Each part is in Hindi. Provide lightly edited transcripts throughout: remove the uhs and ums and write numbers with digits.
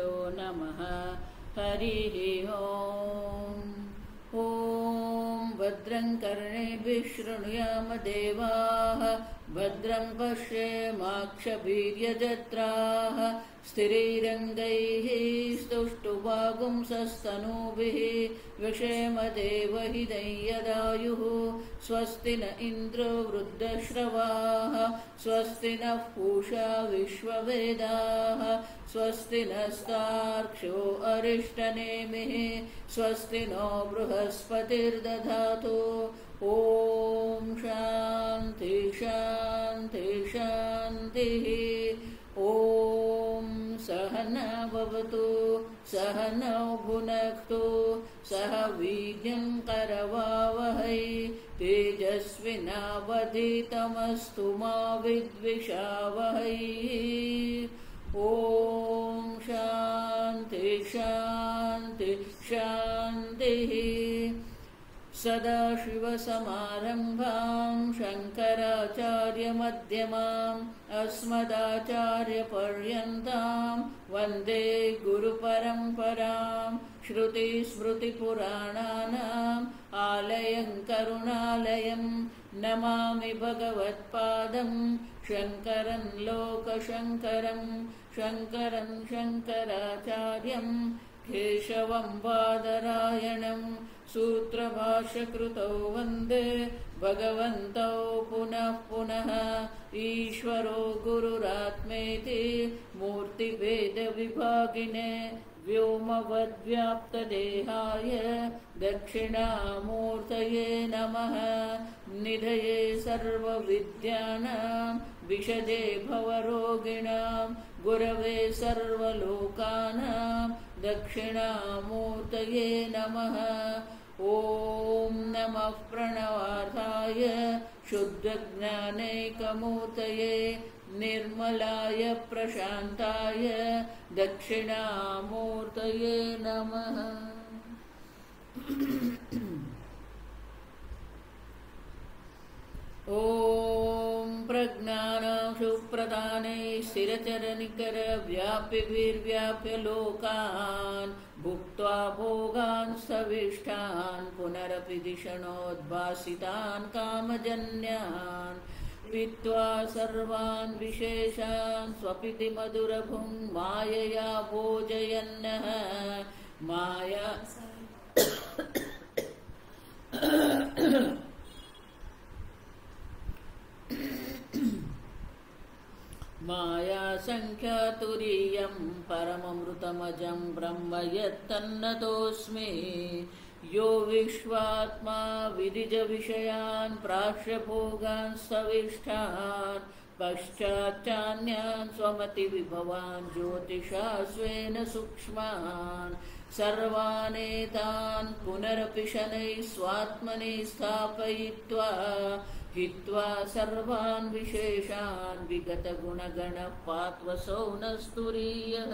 श्रीगुरुभ्यो नमः। हरिः ओम्। ॐ भद्रं कर्णेभिः शृणुयाम देवाः, भद्रं पश्येमाक्षभिर्यजत्राः, स्थिरैरङ्गैः स्तुष्टुवागुंसस्तनूभिः व्यशेम देवहितं यदायुः। स्वस्ति न इन्द्रो वृद्धश्रवाः, स्वस्ति नः पूषा विश्ववेदाः, स्वस्ति नस्तार्क्ष्यो अरिष्टनेमिः, स्वस्ति नो बृहस्पतिर्दधातु। ॐ शान्ति शान्ति शान्तिः। ॐ सहना भवतु, सहनौ भुनक्तु, सह वीर्यं करवावहै, तेजस्विनावधीतमस्तु मा विद्विषावहै। ॐ शान्ति शान्ति शान्तिः। सदाशिवसमारम्भां शङ्कराचार्यमध्यमाम् अस्मदाचार्यपर्यन्तां वन्दे गुरुपरम्पराम्। श्रुतिस्मृतिपुराणानाम् आलयं करुणालयं नमामि भगवत्पादं शङ्करं लोकशङ्करं। शङ्करं शङ्कराचार्यं केशवं बादरायणं सूत्रभाष्यकृतौ वन्दे भगवन्तौ पुनः पुनः। ईश्वरो गुरुरात्मेति मूर्तिभेदविभागिने व्योमवद्व्याप्तदेहाय दक्षिणामूर्तये नमः। निधये सर्वविद्यानां विशदे भवरोगिणां गुरवे सर्वलोकानां दक्षिणामूर्तये नमः। ॐ नमः प्रणवार्थाय शुद्धज्ञानैकमूर्तये निर्मलाय प्रशान्ताय दक्षिणामूर्तये नमः। ॐ प्रज्ञानशुप्रदाने स्थिरचरनिकर व्याप्यभिर्व्याप्य लोकान् भुक्त्वा भोगान् सविष्टान् पुनरपि धिषणोद्भासितान् कामजन्यान् पीत्वा सर्वान् विशेषान् स्वपिति मधुरभुं मायया भोजयन्नः। माया माया संख्यातुरीयं परममृतमजं ब्रह्म यत्तन्नतोऽस्मि। यो विश्वात्मा विदिज विषयान् प्राश्यभोगान् सविष्टान् पश्चाच्चान्यान् स्वमतिविभवान् ज्योतिषा स्वेन सूक्ष्मान् सर्वानेतान् पुनरपि शनैः स्वात्मनि स्थापयित्वा हित्वा सर्वान् विशेषान् विगतगुणगणः पात्वसौ न स्तुरीयः।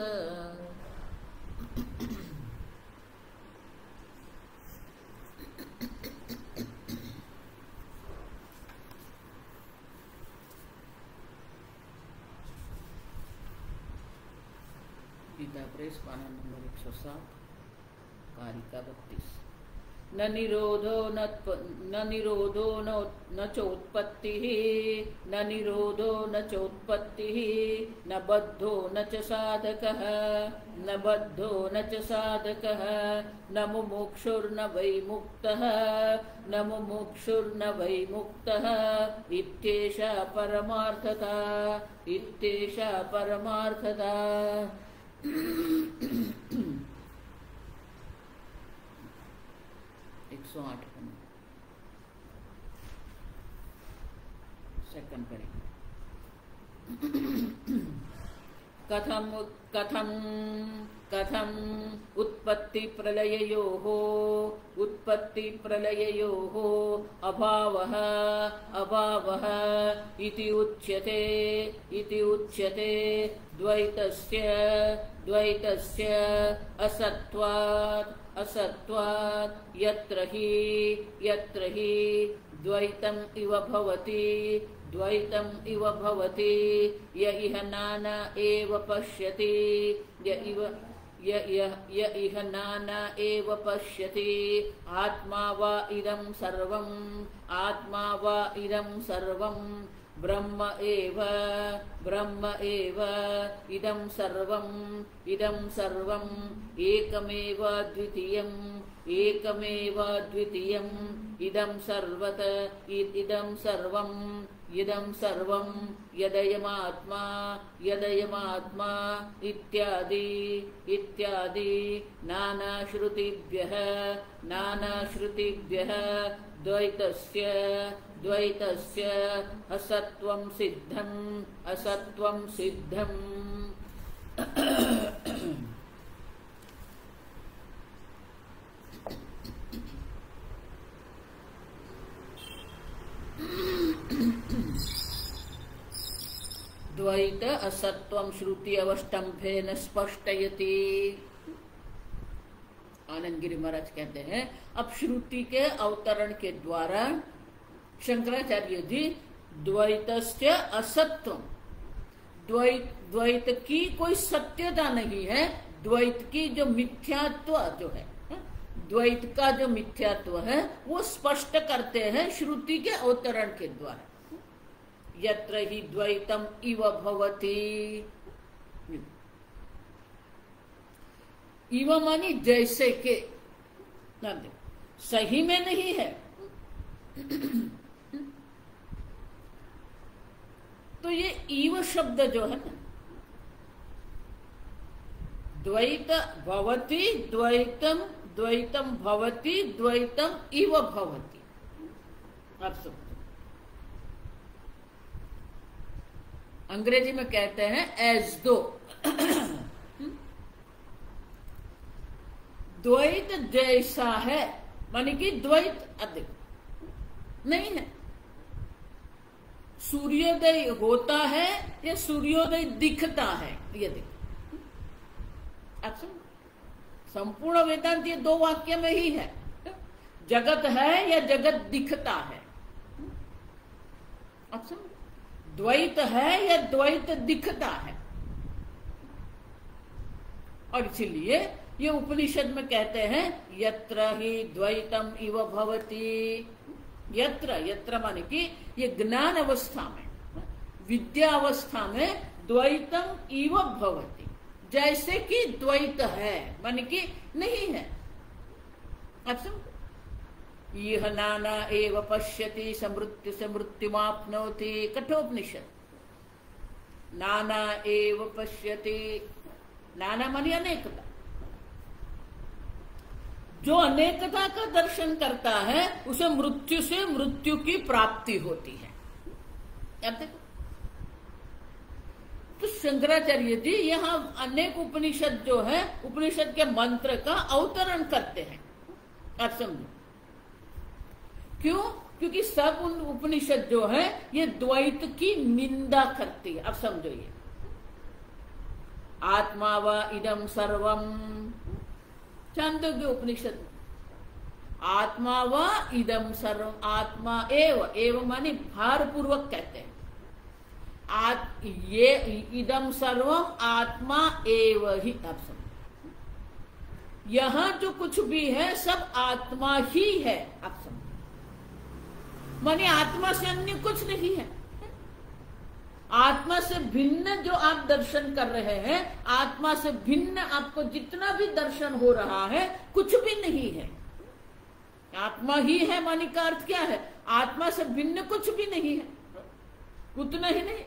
गीता प्रेस पाना नंबर 107 कारिका 32। न निरोधो न चोत्पत्तिः, न निरोधो न चोत्पत्तिः, न बद्धो न च साधकः, न बद्धो न च साधकः, न मुमुक्षुर्न वै मुक्तः, न मुमुक्षुर्न वै मुक्तः। इत्येषा परमार्थता, इत्येषा परमार्थता। 108 सेकंड पढ़ेंगे। कथम उत्पत्ति प्रलययोः अभावः इति उच्यते द्वैतस्य असत्वात् यत्र हि द्वैतम् इव भवति य इह नाना एव पश्यति य इह नाना एव पश्यति आत्मा वा इदं सर्वम् आत्मा वा इदं सर्वम् ब्रह्म एव इदं सर्वम् एकमेव द्वितीयम् इदं सर्वम् यदयमात्मा इत्यादि नानाश्रुतिभ्यः द्वैतस्य असत्वं सिद्धम् द्वैत असत्वं श्रुति अवष्टम्भेन स्पष्टयति। आनंद गिरि महाराज कहते हैं अब श्रुति के अवतरण के द्वारा शंकराचार्य जी द्वैतस्य असत्वम, द्वैत की कोई सत्यता नहीं है, द्वैत की जो मिथ्यात्व जो है, द्वैत का जो मिथ्यात्व है वो स्पष्ट करते हैं श्रुति के अवतरण के द्वारा। यत्र ही द्वैतम इव भवति, इव मानी जैसे के, सही में नहीं है। तो ये इव शब्द जो है ना, द्वैत भवति द्वैतम भवति द्वैतम इव भवति। आप सब अंग्रेजी में कहते हैं एज दो। द्वैत जैसा है, माने कि द्वैत अधिक नहीं है। सूर्योदय होता है या सूर्योदय दिखता है, ये देखो। अच्छा, संपूर्ण वेदांत ये दो वाक्य में ही है, जगत है या जगत दिखता है। अच्छा, द्वैत है या द्वैत दिखता है। और इसीलिए ये उपनिषद में कहते हैं यत्र ही द्वैतम इव भवति। यत्र माने कि ये ज्ञान अवस्था में, विद्या अवस्था में द्वैतम इव भवति, जैसे कि द्वैत है, माने कि नहीं है। अच्छा, यह नाना एव पश्यति समृत्यु से मृत्युमाप्नोति। कठोपनिषद। नाना एव पश्यति, नाना मानी अनेकता। जो अनेकता का दर्शन करता है उसे मृत्यु से मृत्यु की प्राप्ति होती है। अब देखो, तो शंकराचार्य जी यहाँ अनेक उपनिषद जो है, उपनिषद के मंत्र का अवतरण करते हैं। आप समझो क्यों? क्योंकि सब उन उपनिषद जो है ये द्वैत की निंदा करती है। अब समझो, ये आत्मा व इदम सर्वम, चांदोग्य उपनिषद, आत्मा व इदम सर्वम, आत्मा एव मानी भार पूर्वक कहते हैं, ये इदम सर्वम आत्मा एव ही। अब समझो, यहां जो कुछ भी है सब आत्मा ही है। अब समझो, माने आत्मा से अन्य कुछ नहीं है। आत्मा से भिन्न जो आप दर्शन कर रहे हैं, आत्मा से भिन्न आपको जितना भी दर्शन हो रहा है कुछ भी नहीं है। आत्मा ही है माने का अर्थ क्या है? आत्मा से भिन्न कुछ भी नहीं है, उतना ही नहीं।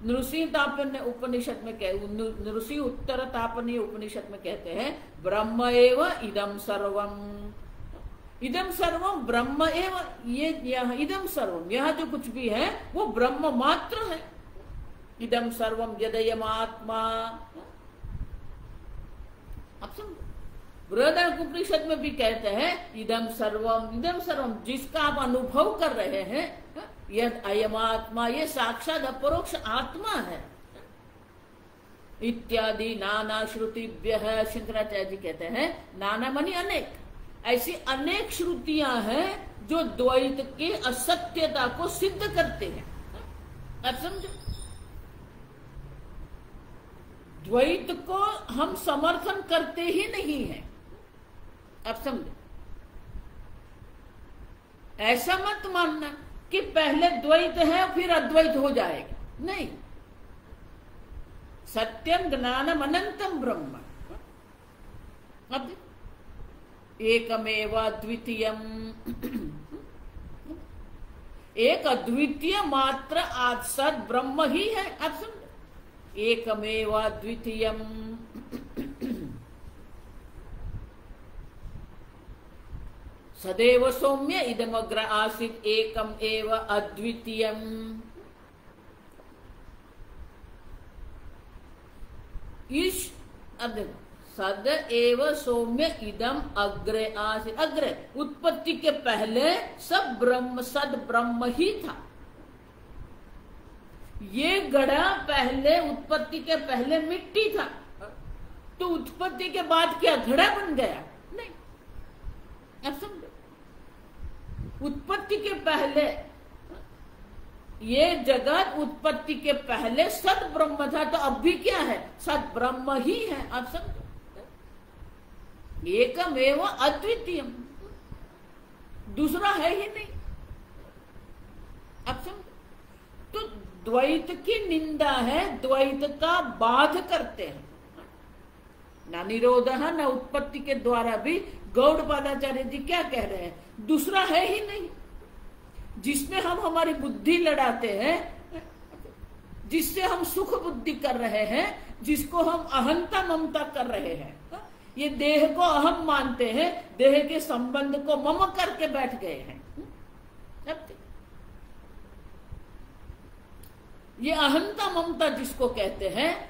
नृसिंह तापन्य उपनिषद में नृसिंह उत्तर तापनीय उपनिषद में कहते हैं ब्रह्म एव इदम सर्वम। इदम सर्वम ब्रह्म एव, ये इदम सर्वम, यह जो कुछ भी है वो ब्रह्म मात्र है। इदम सर्वम यदयमात्मा। अब समझो, बृहदारण्यक में भी कहते हैं इदम सर्वम जिसका आप अनुभव कर रहे हैं, यद अयमात्मा, ये साक्षात अपरोक्ष आत्मा है। इत्यादि नाना श्रुतिभ्यः, शंकराचार्य जी कहते हैं नाना मानी अनेक, ऐसी अनेक श्रुतियां हैं जो द्वैत की असत्यता को सिद्ध करते हैं। अब समझो, द्वैत को हम समर्थन करते ही नहीं है। अब समझो, ऐसा मत मानना कि पहले द्वैत है फिर अद्वैत हो जाएगा, नहीं। सत्यम ज्ञानम अनंतम ब्रह्म। अब एकमेव अद्वितीयम, एक अद्वितीय मात्र आज सद ब्रह्म ही है। अब समझो, एकमेव अद्वितीयम, सदैव सौम्य इदमग्र आसीत् एकम एव अद्वितीयम। इस सद एव सौम्य इदम अग्रे आसीत्, अग्रे उत्पत्ति के पहले सब ब्रह्म सद ब्रह्म ही था। ये गड़ा पहले उत्पत्ति के पहले मिट्टी था, तो उत्पत्ति के बाद क्या घड़ा बन गया? नहीं। अब समझो, उत्पत्ति के पहले ये जगत उत्पत्ति के पहले सद ब्रह्म था, तो अब भी क्या है? सद ब्रह्म ही है। अब समझो, एकमेव अद्वितीयम, दूसरा है ही नहीं। अब समझो, तो द्वैत की निंदा है, द्वैत का बाध करते हैं। न निरोध न उत्पत्ति के द्वारा भी गौड़पादाचार्य जी क्या कह रहे हैं? दूसरा है ही नहीं। जिसमें हम हमारी बुद्धि लड़ाते हैं, जिससे हम सुख बुद्धि कर रहे हैं, जिसको हम अहंता ममता कर रहे हैं, ये देह को अहम मानते हैं, देह के संबंध को मम करके बैठ गए हैं। ये अहंता ममता जिसको कहते हैं,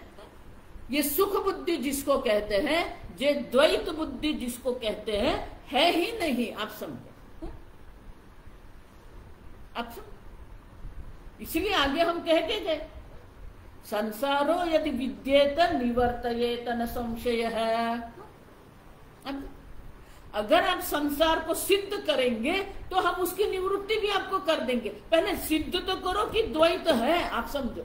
ये सुख बुद्धि जिसको कहते हैं, ये द्वैत बुद्धि जिसको कहते हैं, है ही नहीं। आप समझो, आप समझो। इसलिए आगे हम कह के गए, संसारो यदि विद्येत निवर्तयेत न संशय है। अगर आप संसार को सिद्ध करेंगे तो हम उसकी निवृत्ति भी आपको कर देंगे। पहले सिद्ध तो करो कि द्वैत है। आप समझो,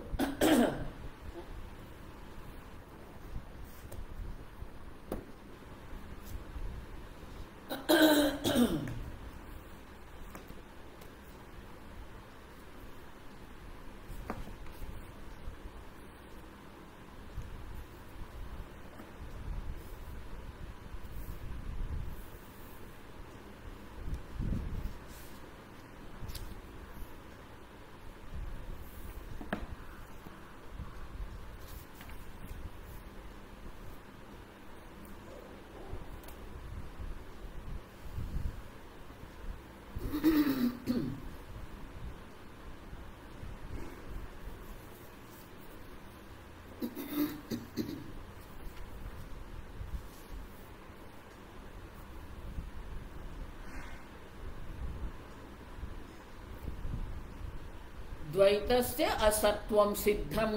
द्वैतस्य असत्वम सिद्धम।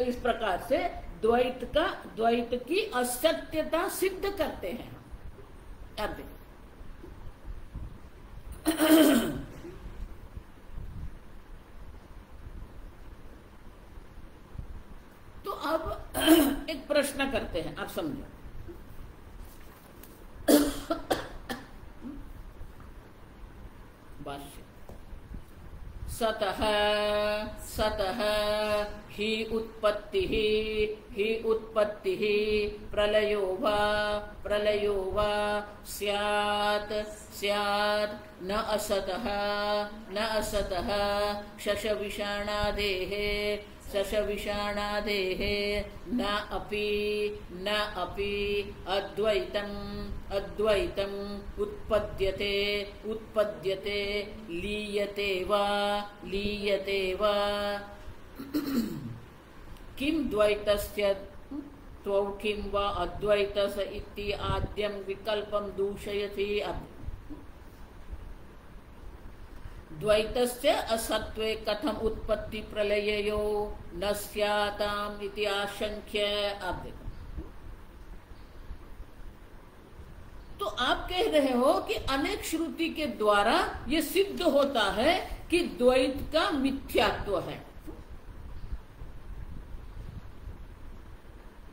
इस प्रकार से द्वैत की असत्यता सिद्ध करते हैं। अब तो अब एक प्रश्न करते हैं, आप समझो। भाष्य, सतः ही उत्पत्ति प्रलयो वा स्यात् न असतः शशविषाणादेः न अपि अद्वैतम् उत्पद्यते लीयते वा किं द्वैतस्य त्वौ किं वा अद्वैतस इति आद्यं विकल्पं दूषयति। द्वैतस्य असत्वे कथम उत्पत्ति प्रलययो न स्याताम इति आशंक्य। अब देखो, तो आप कह रहे हो कि अनेक श्रुति के द्वारा ये सिद्ध होता है कि द्वैत का मिथ्यात्व है।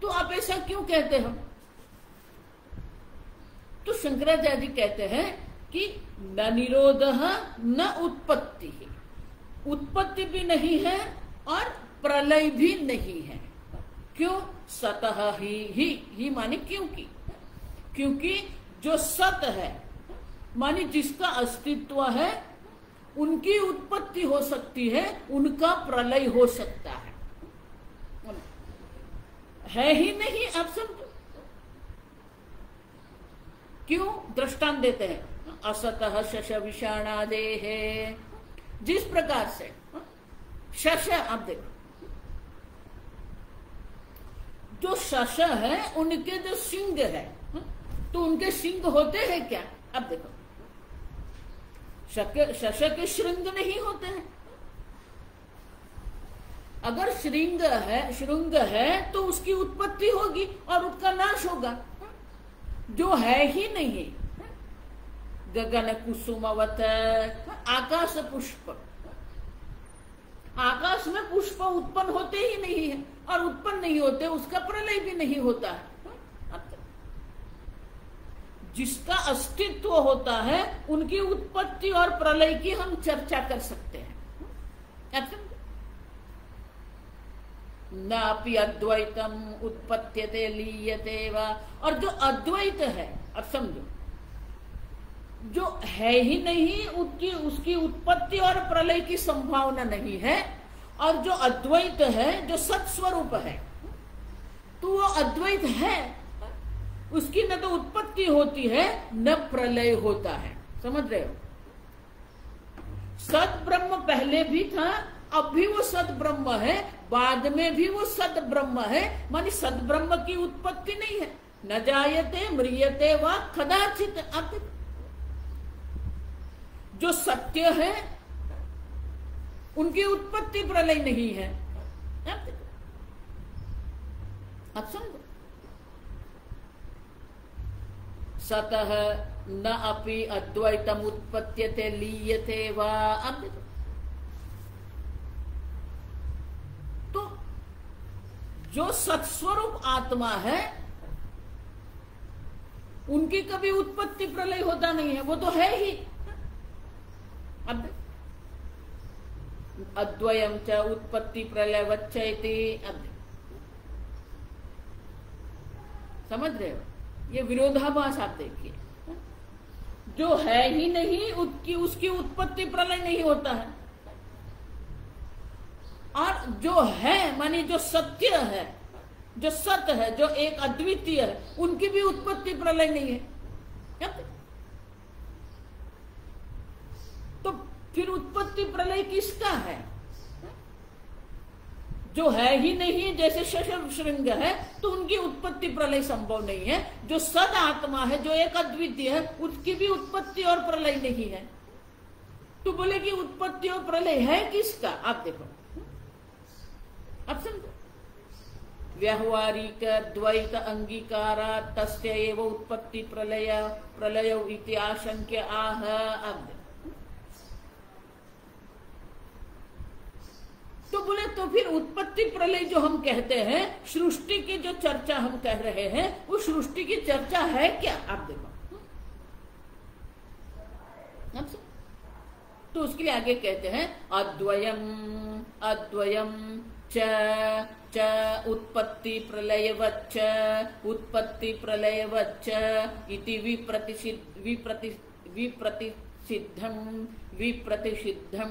तो कहते हम? तो शंकराचार्य जी कहते हैं कि न निरोध न उत्पत्ति, उत्पत्ति भी नहीं है और प्रलय भी नहीं है। क्यों? सतः ही माने क्योंकि जो सत है माने जिसका अस्तित्व है उनकी उत्पत्ति हो सकती है, उनका प्रलय हो सकता है ही नहीं। आप समझो क्यों? दृष्टांत देते हैं, असतः शश विषाणादे है। जिस प्रकार से शश, आप देखो जो शश है उनके जो सिंग है, तो उनके सिंग होते हैं क्या? अब देखो शश के श्रृंग नहीं होते हैं। अगर श्रृंग है तो उसकी उत्पत्ति होगी और उसका नाश होगा। जो है ही नहीं, गगन कुसुमवत, आकाश पुष्प, आकाश में पुष्प उत्पन्न होते ही नहीं है और उत्पन्न नहीं होते, उसका प्रलय भी नहीं होता है। जिसका अस्तित्व होता है उनकी उत्पत्ति और प्रलय की हम चर्चा कर सकते हैं। नापि अद्वैतम उत्पत्त्यते लीयते वा। और जो अद्वैत है, अब समझो, जो है ही नहीं उसकी उत्पत्ति और प्रलय की संभावना नहीं है, और जो अद्वैत है, जो सत्स्वरूप है, तो वो अद्वैत है, उसकी न तो उत्पत्ति होती है न प्रलय होता है। समझ रहे हो? सद ब्रह्म पहले भी था, अब भी वो सद ब्रह्म है, बाद में भी वो सद ब्रह्म है। मानी सद ब्रह्म की उत्पत्ति नहीं है। न जायते म्रियते वा कदाचित। अब जो सत्य है उनकी उत्पत्ति प्रलय नहीं है। अब समझो, सतः न अपि अद्वैतम उत्पत्त्यते लीयते वा। अब देखो, तो जो सत्स्वरूप आत्मा है उनकी कभी उत्पत्ति प्रलय होता नहीं है, वो तो है ही। अब अद्वयम च उत्पत्ति प्रलय वच्चैति। अब समझ रहे हो? ये विरोधाभास आप देखिए। जो है ही नहीं उसकी उत्पत्ति प्रलय नहीं होता है, और जो है माने जो सत्य है, जो सत्य है, जो एक अद्वितीय है, उनकी भी उत्पत्ति प्रलय नहीं है। तो फिर उत्पत्ति प्रलय किसका है? जो है ही नहीं, जैसे शश श्रृंग है, तो उनकी उत्पत्ति प्रलय संभव नहीं है। जो सद आत्मा है, जो एक अद्वितीय है, उसकी भी उत्पत्ति और प्रलय नहीं है। तो बोले कि उत्पत्ति और प्रलय है किसका? आप देखो, अब समझो, व्यावहारिक द्वैत अंगीकारा तस्य एव उत्पत्ति प्रलय इति आशंक्य आह। अब तो बोले तो फिर उत्पत्ति प्रलय जो हम कहते हैं, सृष्टि की जो चर्चा हम कह रहे हैं, वो सृष्टि की चर्चा है क्या? आप देखो, तो उसके लिए आगे कहते हैं अद्वयम च उत्पत्ति प्रलयवच्च उत्पत्ति प्रलयवच्च इति विप्रतिषिद्धम।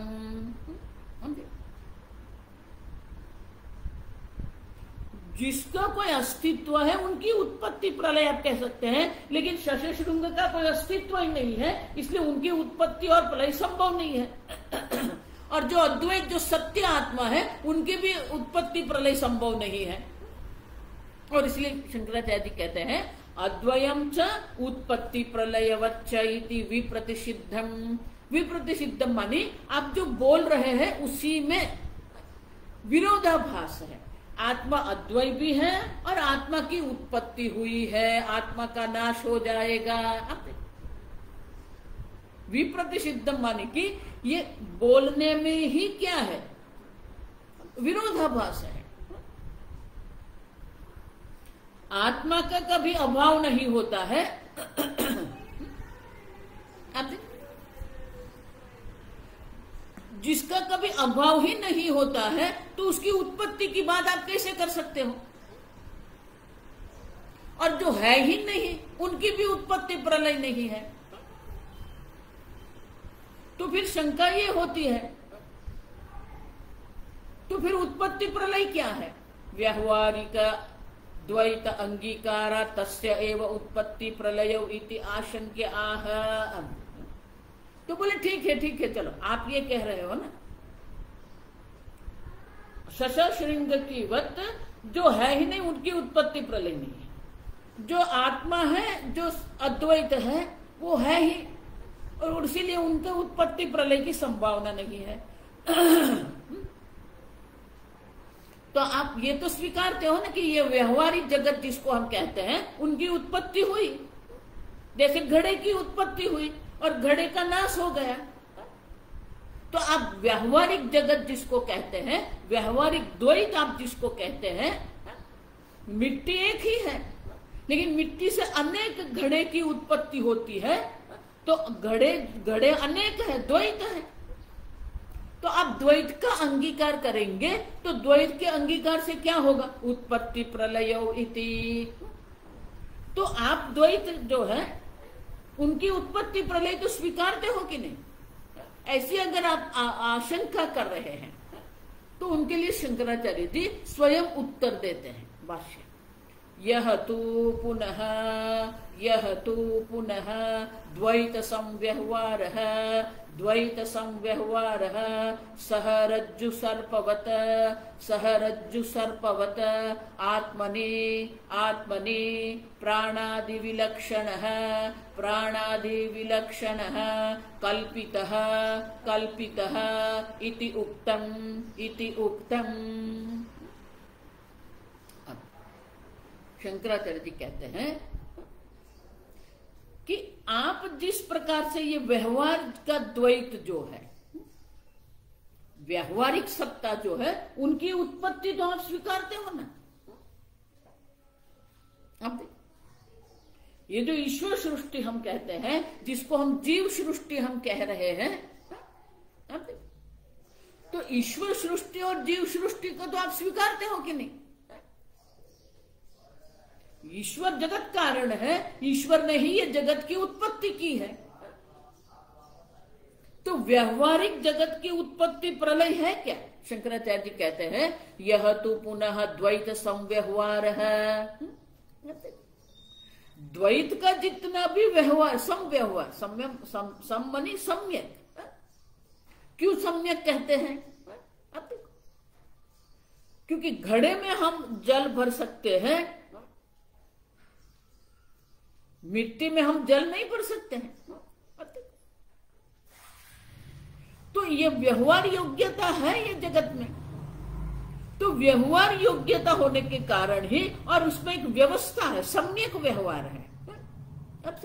जिसका कोई अस्तित्व है उनकी उत्पत्ति प्रलय आप कह सकते हैं, लेकिन शश श्रृंग का कोई अस्तित्व ही नहीं है, इसलिए उनकी उत्पत्ति और प्रलय संभव नहीं है। और जो अद्वैत, जो सत्य आत्मा है, उनकी भी उत्पत्ति प्रलय संभव नहीं है। और इसलिए शंकराचार्य जी कहते हैं अद्वयम च उत्पत्ति प्रलयवच्च इति विप्रतिषिद्धम। विप्रतिषिद्धम मानी आप जो बोल रहे हैं उसी में विरोधाभास है। आत्मा अद्वैत भी है और आत्मा की उत्पत्ति हुई है, आत्मा का नाश हो जाएगा। विप्रतिषिद्धम माने कि ये बोलने में ही क्या है? विरोधाभास है। आत्मा का कभी अभाव नहीं होता है। जिसका कभी अभाव ही नहीं होता है तो उसकी उत्पत्ति की बात आप कैसे कर सकते हो? और जो है ही नहीं उनकी भी उत्पत्ति प्रलय नहीं है, तो फिर शंका ये होती है, तो फिर उत्पत्ति प्रलय क्या है? व्यावहारिक द्वैत अंगीकारा तस्य एव उत्पत्ति प्रलय इति आशंक्य आह। तो बोले ठीक है चलो, आप ये कह रहे हो ना, शशशृंग की वत जो है ही नहीं उनकी उत्पत्ति प्रलय नहीं है, जो आत्मा है जो अद्वैत है वो है ही, और इसीलिए उनके उत्पत्ति प्रलय की संभावना नहीं है। तो आप ये तो स्वीकारते हो ना कि ये व्यवहारिक जगत जिसको हम कहते हैं उनकी उत्पत्ति हुई, जैसे घड़े की उत्पत्ति हुई और घड़े का नाश हो गया। तो आप व्यवहारिक जगत जिसको कहते हैं, व्यवहारिक द्वैत आप जिसको कहते हैं, मिट्टी एक ही है लेकिन मिट्टी से अनेक घड़े की उत्पत्ति होती है, तो घड़े अनेक है, द्वैत है। तो आप द्वैत का अंगीकार करेंगे तो द्वैत के अंगीकार से क्या होगा? उत्पत्ति प्रलय इति। तो आप द्वैत जो है उनकी उत्पत्ति प्रलय तो स्वीकारते हो कि नहीं? ऐसी अगर आप आशंका कर रहे हैं तो उनके लिए शंकराचार्य जी स्वयं उत्तर देते हैं भाष्य। यह तु पुनः द्वैत संव्यवहार सह रज्जु सर्पवत आत्मनि प्राणादि विलक्षण कल्पितः इति उक्तम। शंकराचार्य जी कहते हैं कि आप जिस प्रकार से ये व्यवहार का द्वैत जो है, व्यवहारिक सत्ता जो है, उनकी उत्पत्ति तो आप स्वीकारते हो ना। अब ये जो ईश्वर सृष्टि हम कहते हैं, जिसको हम जीव सृष्टि हम कह रहे हैं, तो ईश्वर सृष्टि और जीव सृष्टि को तो आप स्वीकारते हो कि नहीं? ईश्वर जगत कारण है, ईश्वर ने ही ये जगत की उत्पत्ति की है। तो व्यवहारिक जगत की उत्पत्ति प्रलय है क्या? शंकराचार्य जी कहते हैं यह तो पुनः द्वैत संव्यवहार है। द्वैत का जितना भी व्यवहार, संव्यवहार, सम्यक, सम्यक। क्यों सम्यक कहते हैं? क्योंकि घड़े में हम जल भर सकते हैं, मिट्टी में हम जल नहीं भर सकते हैं। तो ये व्यवहार योग्यता है ये जगत में। तो व्यवहार योग्यता होने के कारण ही, और उसमें एक व्यवस्था है, सम्यक व्यवहार है। अब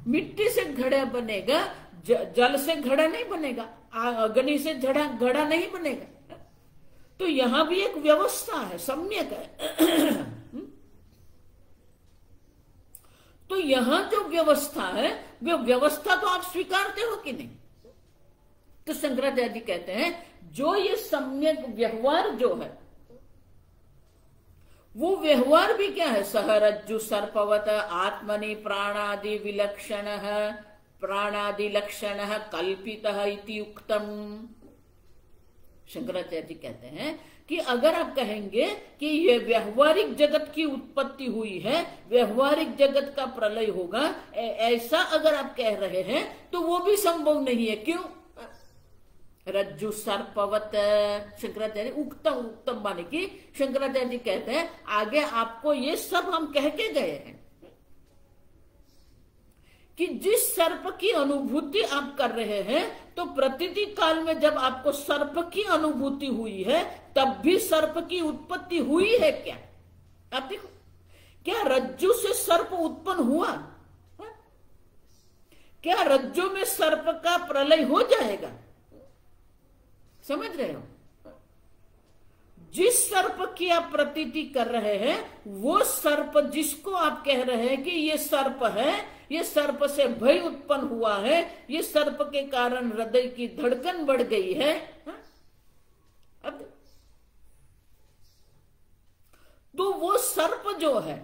मिट्टी से घड़ा बनेगा, जल से घड़ा नहीं बनेगा, अग्नि से घड़ा नहीं बनेगा। तो यहां भी एक व्यवस्था है, सम्यक है। तो यहां जो व्यवस्था है, वो व्यवस्था तो आप स्वीकारते हो कि नहीं? तो शंकराचार्य जी कहते हैं जो ये सम्यक व्यवहार जो है, वो व्यवहार भी क्या है? सह रज्जु सर्पवत आत्मनि प्राणादि लक्षण कल्पितः इति उक्तम। शंकराचार्य जी कहते हैं कि अगर आप कहेंगे कि ये व्यवहारिक जगत की उत्पत्ति हुई है, व्यवहारिक जगत का प्रलय होगा, ऐसा अगर आप कह रहे हैं तो वो भी संभव नहीं है। क्यों? रज्जु सर्पवत, शंकराचार्य उत्तम माने की शंकराचार्य जी कहते हैं आगे आपको ये सब हम कह के गए हैं कि जिस सर्प की अनुभूति आप कर रहे हैं, तो प्रतिति काल में जब आपको सर्प की अनुभूति हुई है तब भी सर्प की उत्पत्ति हुई है क्या? आप देखो, क्या रज्जु से सर्प उत्पन्न हुआ? क्या रज्जु में सर्प का प्रलय हो जाएगा? समझ रहे हो? जिस सर्प की आप प्रतीति कर रहे हैं वो सर्प जिसको आप कह रहे हैं कि ये सर्प है, ये सर्प से भय उत्पन्न हुआ है, ये सर्प के कारण हृदय की धड़कन बढ़ गई है। अब तो वो सर्प जो है,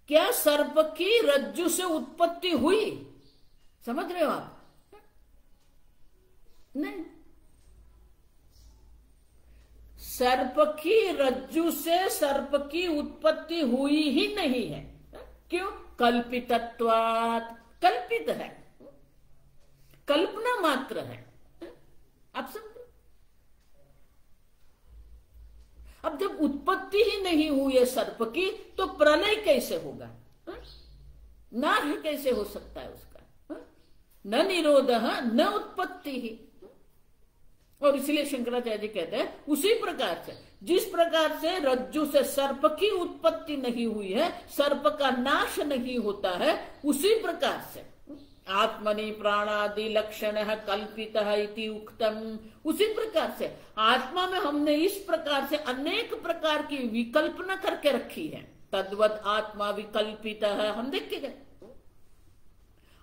क्या सर्प की रज्जु से उत्पत्ति हुई? समझ रहे हो आप? नहीं, सर्प की रज्जु से सर्प की उत्पत्ति हुई ही नहीं है। क्यों? कल्पितत्वात्, कल्पित है, कल्पना मात्र है। आप समझो, अब जब उत्पत्ति ही नहीं हुई है सर्प की तो प्रलय कैसे होगा? नाश कैसे हो सकता है उसका? न निरोधः न उत्पत्ति ही। और इसलिए शंकराचार्य जी कहते हैं उसी प्रकार से, जिस प्रकार से रज्जु से सर्प की उत्पत्ति नहीं हुई है, सर्प का नाश नहीं होता है, उसी प्रकार से आत्मनि प्राणादि लक्षण कल्पित इति उक्तम, उसी प्रकार से आत्मा में हमने इस प्रकार से अनेक प्रकार की विकल्पना करके रखी है। तद्वत आत्मा विकल्पित है, हम देख के गए,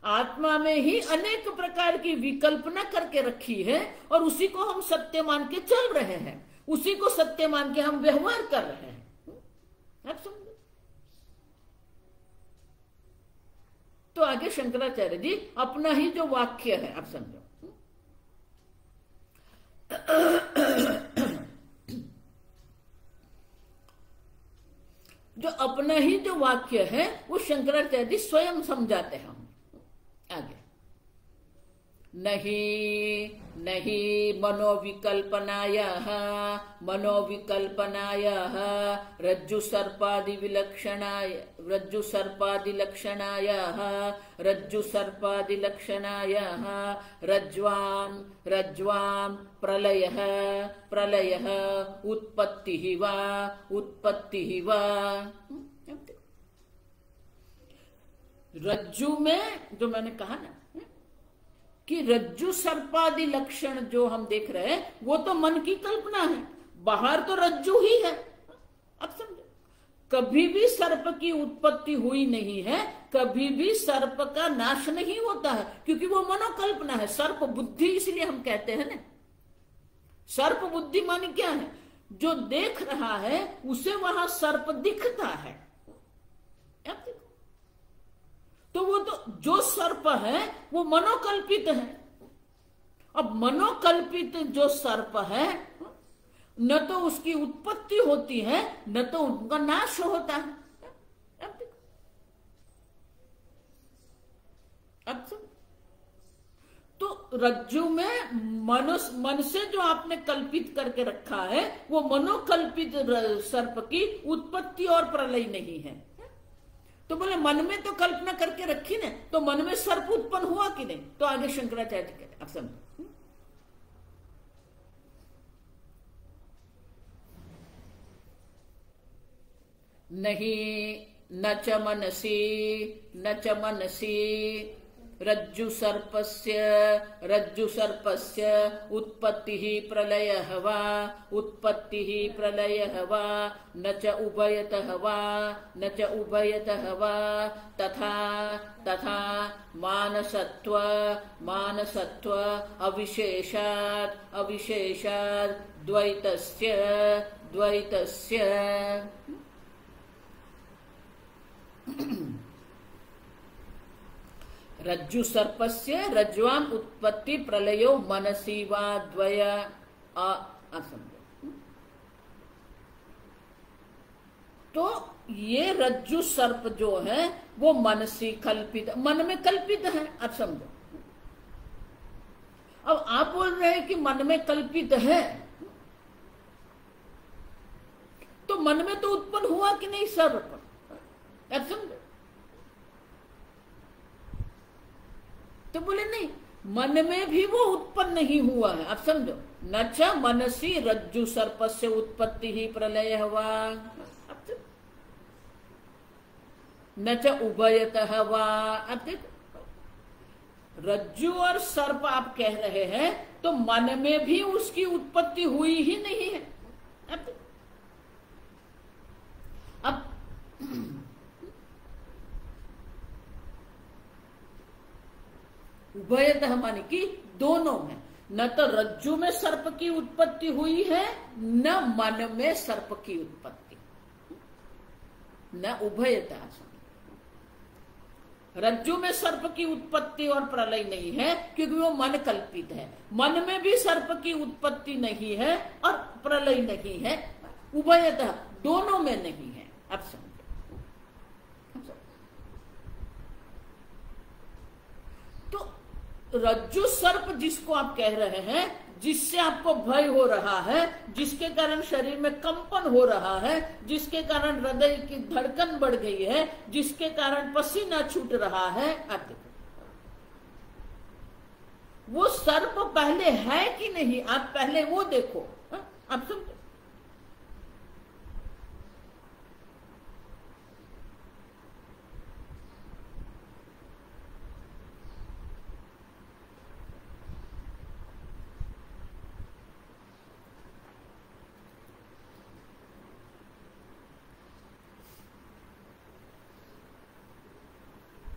आत्मा में ही अनेक प्रकार की विकल्पना करके रखी है और उसी को हम सत्य मान के चल रहे हैं, उसी को सत्य मान के हम व्यवहार कर रहे हैं। आप समझो? तो आगे शंकराचार्य जी अपना ही जो वाक्य है, आप समझो, जो अपना ही जो वाक्य है वो शंकराचार्य जी स्वयं समझाते हैं। आगे, नहीं नहीं मनोविकल्पनायाः मनोविकल्पनायाः रज्जु सर्पादि विलक्षणाय रज्जु सर्पादि लक्षणायाः रज्जु सर्पादि लक्षणायाः रज्ज्वां रज्ज्वां प्रलयः प्रलयः उत्पत्तिः वा उत्पत्तिः वा। रज्जु में जो मैंने कहा ना कि रज्जु सर्पादि लक्षण जो हम देख रहे हैं वो तो मन की कल्पना है, बाहर तो रज्जु ही है। अब समझो, कभी भी सर्प की उत्पत्ति हुई नहीं है, कभी भी सर्प का नाश नहीं होता है, क्योंकि वो मनोकल्पना है। सर्प बुद्धि इसलिए हम कहते हैं ना, सर्प बुद्धि माने क्या है? जो देख रहा है उसे वहां सर्प दिखता है। तो वो तो जो सर्प है वो मनोकल्पित है। अब मनोकल्पित जो सर्प है न तो उसकी उत्पत्ति होती है न तो उनका नाश होता है। अब तो रज्जु में मन से जो आपने कल्पित करके रखा है वो मनोकल्पित सर्प की उत्पत्ति और प्रलय नहीं है। तो बोले मन में तो कल्पना करके रखी ने, तो मन में सर्प उत्पन्न हुआ कि नहीं? तो आगे शंकराचार्य कहते हैं, आप समझो, नहीं न च मनसि रज्जु सर्पस्य उत्पत्तिः प्रलयः वा उत्पत्तिः प्रलयः वा न च उभयतः वा तथा तथा मानसत्व अविशेषात् द्वैतस्य रज्जु सर्पस्य रज्ज्वाम उत्पत्ति प्रलयो मनसी वा द्वय असंभव। तो ये रज्जु सर्प जो है वो मनसी कल्पित, मन में कल्पित है। अब समझो, अब आप बोल रहे हैं कि मन में कल्पित है, तो मन में तो उत्पन्न हुआ कि नहीं सर्प? अब समझो, तो बोले नहीं, मन में भी वो उत्पन्न नहीं हुआ है। अब समझो, न च मनसी रज्जु सर्पस्य उत्पत्ति ही प्रलय हुआ, न च उभयतः वा। अब देखो, रज्जु और सर्प आप कह रहे हैं तो मन में भी उसकी उत्पत्ति हुई ही नहीं है। अब उभयतः माने कि दोनों में, न तो रज्जु में सर्प की उत्पत्ति हुई है, न मन में सर्प की उत्पत्ति, न उभयतः। रज्जु में सर्प की उत्पत्ति और प्रलय नहीं है क्योंकि वो मन कल्पित है। मन में भी सर्प की उत्पत्ति नहीं है और प्रलय नहीं है। उभयतः दोनों में नहीं है। अब समझो, तो रज्जु सर्प जिसको आप कह रहे हैं, जिससे आपको भय हो रहा है, जिसके कारण शरीर में कंपन हो रहा है, जिसके कारण हृदय की धड़कन बढ़ गई है, जिसके कारण पसीना छूट रहा है, आदि, वो सर्प पहले है कि नहीं, आप पहले वो देखो। आप समझो,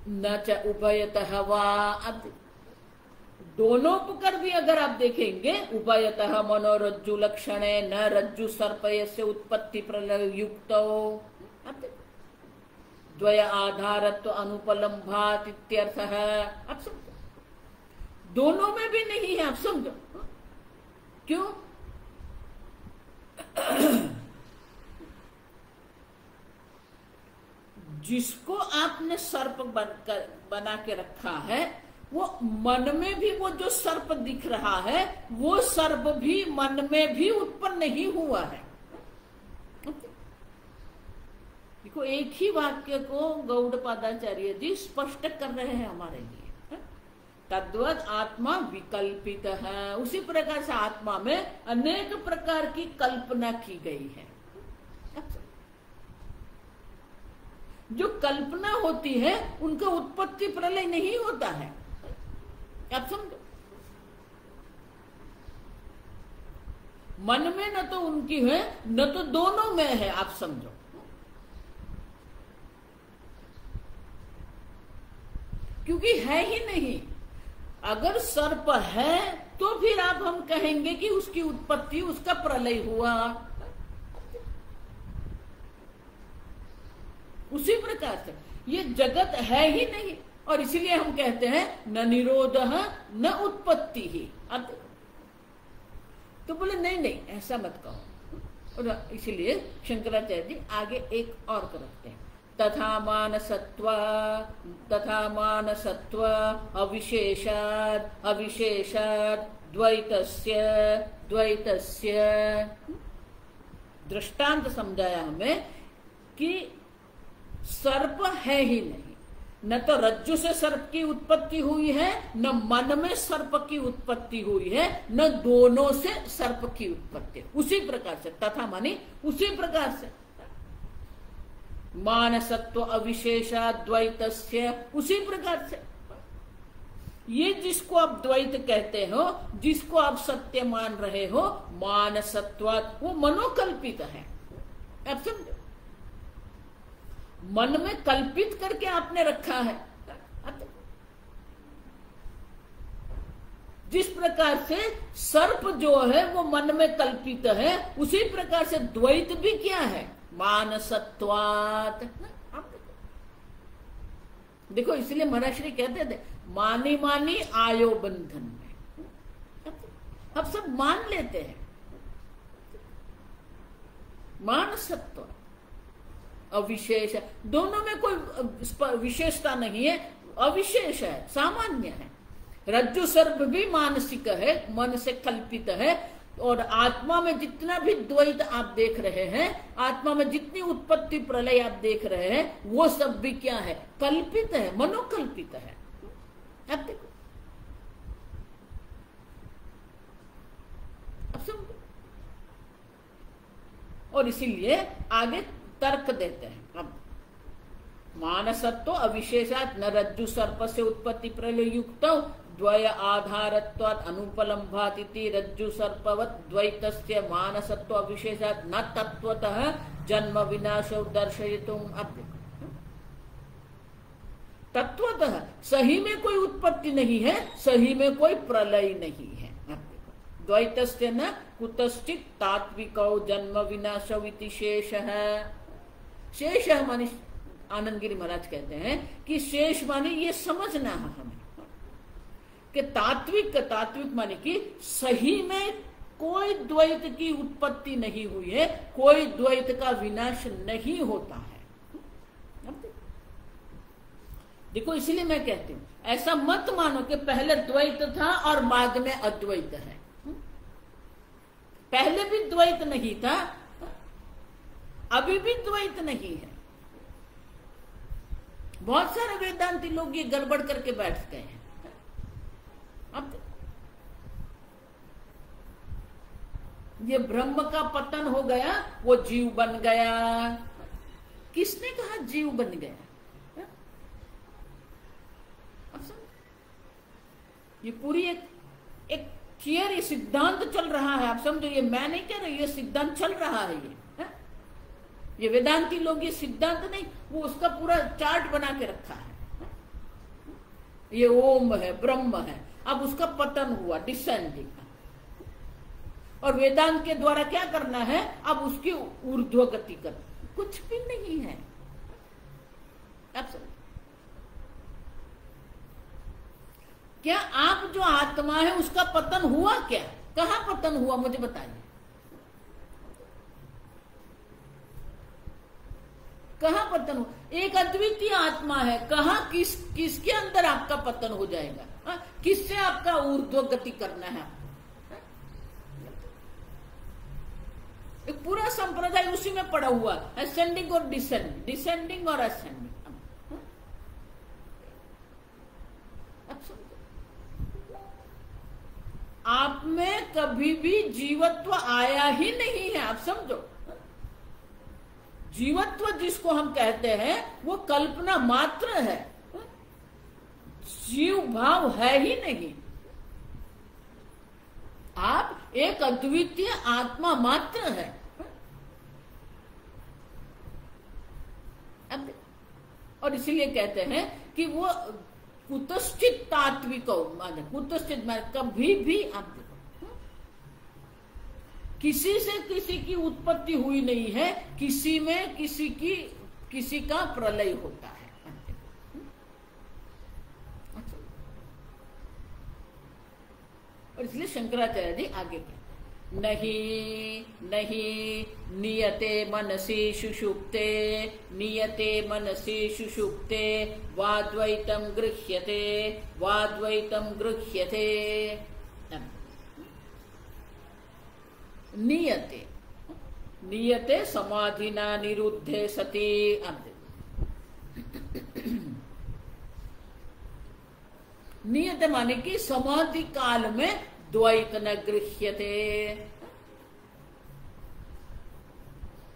न च उभयतः वा। अब दोनों पर भी अगर आप देखेंगे, उभयतः मनोरज्जु लक्षणे न रज्जु सर्पय से उत्पत्ति प्रलय युक्त द्वय आधारत्व अनुपलम्भात इत्यर्थः। आप समझो, दोनों में भी नहीं है। आप समझो क्यों? जिसको आपने सर्प बना के रखा है, वो मन में भी वो जो सर्प दिख रहा है, वो सर्प भी मन में भी उत्पन्न नहीं हुआ है। देखो, एक ही वाक्य को गौड़पादाचार्य जी स्पष्ट कर रहे हैं हमारे लिए। तद्वत आत्मा विकल्पित है, उसी प्रकार से आत्मा में अनेक प्रकार की कल्पना की गई है। जो कल्पना होती है उनका उत्पत्ति प्रलय नहीं होता है। आप समझो, मन में न तो उनकी है न तो दोनों में है। आप समझो, क्योंकि है ही नहीं। अगर सर्प है तो फिर आप हम कहेंगे कि उसकी उत्पत्ति, उसका प्रलय हुआ। उसी प्रकार से ये जगत है ही नहीं, और इसीलिए हम कहते हैं न निरोध न उत्पत्ति ही। अब तो बोले नहीं नहीं, ऐसा मत कहो। और इसीलिए शंकराचार्य जी आगे एक और रखते हैं, तथा मानसत्व अविशेषाद द्वैतस्य दृष्टांत समझाया हमें कि सर्प है ही नहीं। न तो रज्जु से सर्प की उत्पत्ति हुई है, न मन में सर्प की उत्पत्ति हुई है, न दोनों से सर्प की उत्पत्ति। उसी प्रकार से तथा मानी उसी प्रकार से मानसत्व अविशेषा द्वैतस्य, उसी प्रकार से ये जिसको आप द्वैत कहते हो, जिसको आप सत्य मान रहे हो, मानसत्वात्, वो मनोकल्पित है। आप समझो, मन में कल्पित करके आपने रखा है। जिस प्रकार से सर्प जो है वो मन में कल्पित है, उसी प्रकार से द्वैत भी क्या है, मानसत्वात्। देखो, इसलिए महर्षि कहते थे मानी मानी आयो बंधन में। अब सब मान लेते हैं। मानसत्व अविशेष, दोनों में कोई विशेषता नहीं है, अविशेष है, सामान्य है। रज्जु सर्प भी मानसिक है, मन से कल्पित है। और आत्मा में जितना भी द्वैत आप देख रहे हैं, आत्मा में जितनी उत्पत्ति प्रलय आप देख रहे हैं, वो सब भी क्या है, कल्पित है, मनोकल्पित है। अब देखो, अब समझो। और इसीलिए आगे तर्क देते हैं। अब मानसत्व अविशेषात न रज्जु सर्प से उत्पत्ति प्रलय युक्त द्वय आधारत्वात् अनुपलम्भात् इति रज्जु सर्पवत् द्वैतस्य मानसत्व विशेषात् न तत्वतः जन्म विनाशो दर्शयितुम्। तत्वतः सही में कोई उत्पत्ति नहीं है, सही में कोई प्रलय नहीं है। द्वैतस्य न कुतश्चित् तात्विको जन्म विनाशो इति शेषः। शेषः माने आनंद गिरी महाराज कहते हैं कि शेष माने ये समझना है हमें कि तात्विक माने कि सही में कोई द्वैत की उत्पत्ति नहीं हुई है, कोई द्वैत का विनाश नहीं होता है। देखो इसलिए मैं कहती हूं ऐसा मत मानो कि पहले द्वैत था और बाद में अद्वैत है। पहले भी द्वैत नहीं था, अभी भी द्वैत नहीं है। बहुत सारे वेदांती लोग ये गड़बड़ करके बैठते हैं। अब ये ब्रह्म का पतन हो गया, वो जीव बन गया। किसने कहा जीव बन गया? ये पूरी एक थियरी, सिद्धांत चल रहा है। आप समझो, ये मैं नहीं कह रही, ये सिद्धांत चल रहा है। ये वेदांती लोग ये सिद्धांत नहीं, वो उसका पूरा चार्ट बना के रखा है। ये ओम है, ब्रह्म है, अब उसका पतन हुआ, डिसेंडिंग। और वेदांत के द्वारा क्या करना है? अब उसकी ऊर्ध्व गति कर, कुछ भी नहीं है। आप समझ, क्या आप जो आत्मा है उसका पतन हुआ? क्या, कहां पतन हुआ, मुझे बताइए। कहां पतन हुआ? एक अद्वितीय आत्मा है, कहां किसके अंदर आपका पतन हो जाएगा? किससे आपका ऊर्ध्व गति करना है? एक पूरा संप्रदाय उसी में पड़ा हुआ, असेंडिंग और डिसेंडिंग, डिसेंडिंग और असेंडिंग। आप में कभी भी जीवत्व आया ही नहीं है। आप समझो, जीवत्व जिसको हम कहते हैं वो कल्पना मात्र है, जीव भाव है ही नहीं। आप एक अद्वितीय आत्मा मात्र है। और इसीलिए कहते हैं कि वो कुतश्चित तात्विको माने, कुतश्चित माने कभी भी आप देखो, किसी से किसी की उत्पत्ति हुई नहीं है, किसी में किसी का प्रलय होता है। और इसलिए शंकराचार्य जी आगे कहते हैं, नहीं नियते मनसि सुषुप्ते, नियते मनसि सुषुप्ते वाद्वैतम गृह्यते, वाद्वैतम गृह्यते। नियते, नियते समाधिना निरुद्धे सति। नियत माने कि समाधि काल में द्वैत न गृह्यते।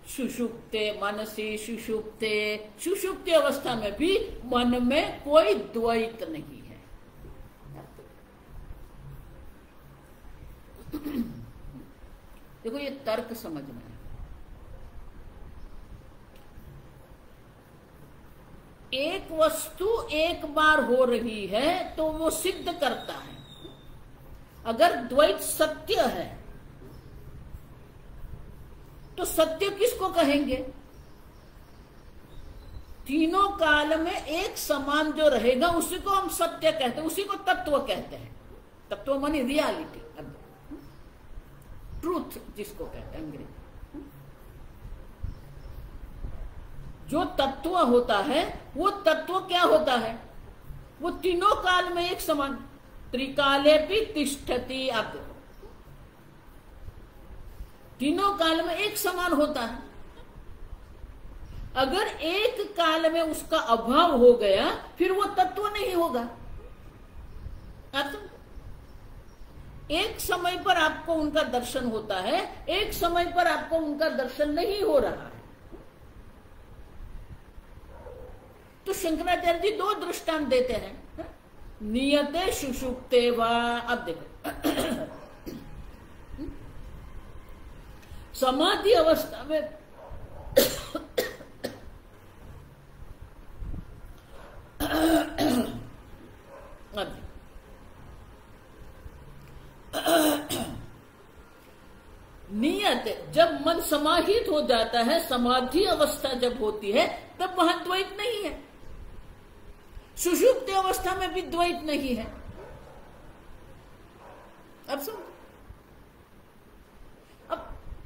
सुषुप्ते मनसि सुषुप्ते, सुषुप्ति अवस्था में भी मन में कोई द्वैत नहीं है। देखो ये तर्क समझना है। एक वस्तु एक बार हो रही है तो वो सिद्ध करता है। अगर द्वैत सत्य है तो सत्य किसको कहेंगे? तीनों काल में एक समान जो रहेगा उसी को हम सत्य कहते हैं, उसी को तत्व कहते हैं। तत्व मानी रियलिटी, ट्रूथ जिसको कहते हैं अंग्रेजी। जो तत्व होता है वो तत्व क्या होता है? वो तीनों काल में एक समान, त्रिकाले भी तिष्ठति। आप देखो तीनों काल में एक समान होता है। अगर एक काल में उसका अभाव हो गया फिर वो तत्व नहीं होगा। आप समझो, एक समय पर आपको उनका दर्शन होता है, एक समय पर आपको उनका दर्शन नहीं हो रहा है। तो शंकराचार्य जी दो दृष्टांत देते हैं। नियते सुषुप्ते वा। अब देखो समाधि अवस्था में नियत, जब मन समाहित हो जाता है, समाधि अवस्था जब होती है, तब वहां द्वैत नहीं है। सुषुप्ति अवस्था में भी द्वैत नहीं है। अब सुन, अब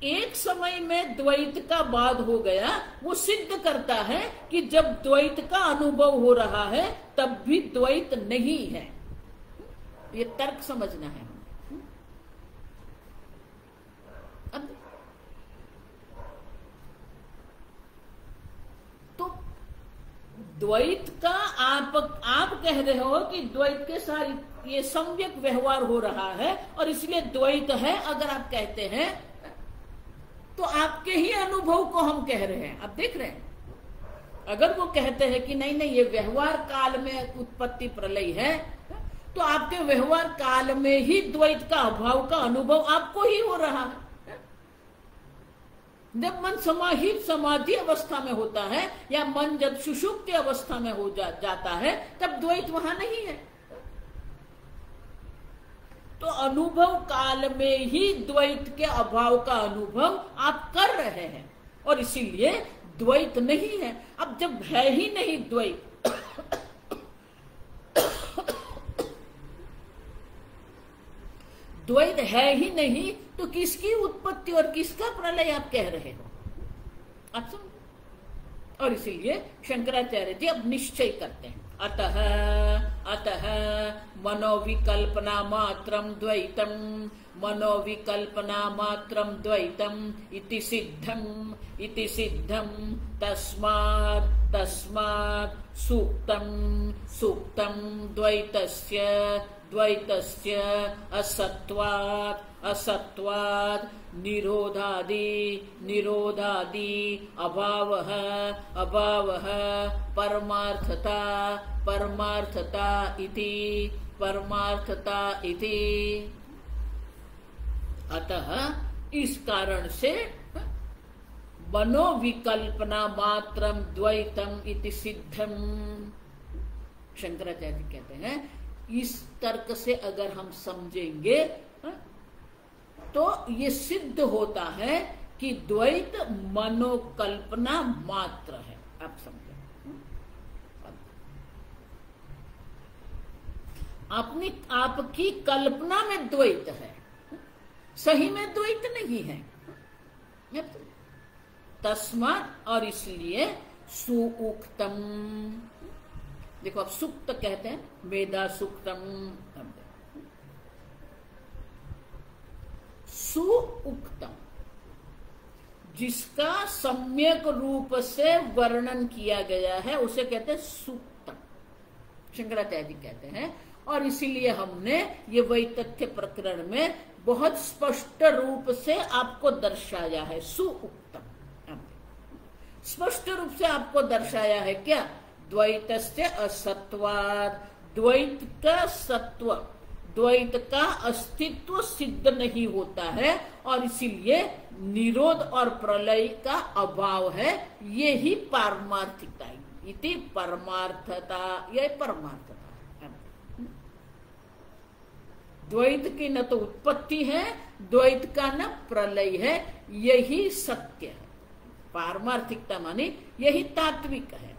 एक समय में द्वैत का बाद हो गया, वो सिद्ध करता है कि जब द्वैत का अनुभव हो रहा है तब भी द्वैत नहीं है। ये तर्क समझना है। अब तो द्वैत का आप कह रहे हो कि द्वैत के साथ ये सम्यक व्यवहार हो रहा है और इसलिए द्वैत है। अगर आप कहते हैं तो आपके ही अनुभव को हम कह रहे हैं। आप देख रहे हैं, अगर वो कहते हैं कि नहीं नहीं ये व्यवहार काल में उत्पत्ति प्रलय है, तो आपके व्यवहार काल में ही द्वैत का अभाव का अनुभव आपको ही हो रहा है। जब मन समाहित समाधि अवस्था में होता है या मन जब सुषुप्ति अवस्था में हो जाता है, तब द्वैत वहां नहीं है। तो अनुभव काल में ही द्वैत के अभाव का अनुभव आप कर रहे हैं और इसीलिए द्वैत नहीं है। अब जब है ही नहीं द्वैत, द्वैत है ही नहीं, तो किसकी उत्पत्ति और किसका प्रलय आप कह रहे हो? आप सुन, और इसीलिए शंकराचार्य जी अब निश्चय करते हैं, अतः मनोविकल्पना मात्रम द्वैतम, मनोविकल्पना मात्रम द्वैतम इति सिद्धम तस्मात् सूक्तम द्वैतस्य असत्वात् निरोधादि अभावः परमार्थता इति। अतः इस कारण से मनोविकल्पना मात्रम द्वैतम इति सिद्धम, शंकराचार्य जी कहते हैं इस तर्क से अगर हम समझेंगे तो ये सिद्ध होता है कि द्वैत मनोकल्पना मात्र है। आप समझे, आपकी कल्पना में द्वैत है, सही में द्वैत नहीं है। तस्मात्, और इसलिए सुउक्तम, देखो अब सुक्त कहते हैं, वेदा सुक्तम, सुउक्तम जिसका सम्यक रूप से वर्णन किया गया है उसे कहते हैं सुक्तम, शंकराचार्य जी कहते हैं। और इसीलिए हमने ये वैतथ्य प्रकरण में बहुत स्पष्ट रूप से आपको दर्शाया है। सुउक्तम स्पष्ट रूप से आपको दर्शाया है क्या? द्वैतस्य असत्वात्, द्वैत का सत्व, द्वैत का अस्तित्व सिद्ध नहीं होता है और इसीलिए निरोध और प्रलय का अभाव है। ये ही पारमार्थिकता, इति परमार्थता, यह परमार्थता। द्वैत की न तो उत्पत्ति है, द्वैत का न प्रलय है, यही सत्य है। पारमार्थिकता माने यही तात्विक है।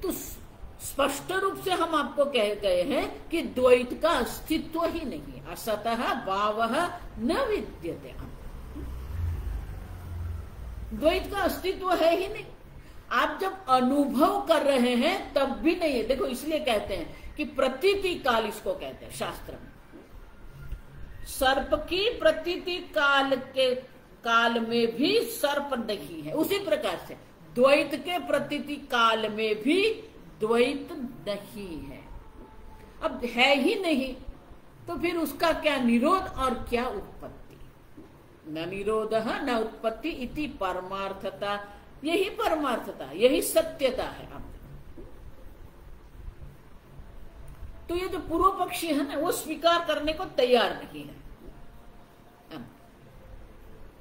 तो स्पष्ट रूप से हम आपको कह गए हैं कि द्वैत का अस्तित्व ही नहीं, असतः भावः न विद्यते, द्वैत का अस्तित्व है ही नहीं। आप जब अनुभव कर रहे हैं तब भी नहीं है। देखो इसलिए कहते हैं कि प्रतीति काल इसको कहते हैं शास्त्र में। सर्प की प्रतीति काल में भी सर्प नहीं है, उसी प्रकार से द्वैत के प्रतीति काल में भी द्वैत नहीं है। अब है ही नहीं तो फिर उसका क्या निरोध और क्या उत्पत्ति? न निरोधः न उत्पत्ति इति परमार्थता यही परमार्थता, यही सत्यता है। आप तो ये जो पूर्व पक्षी है ना, वो स्वीकार करने को तैयार नहीं है।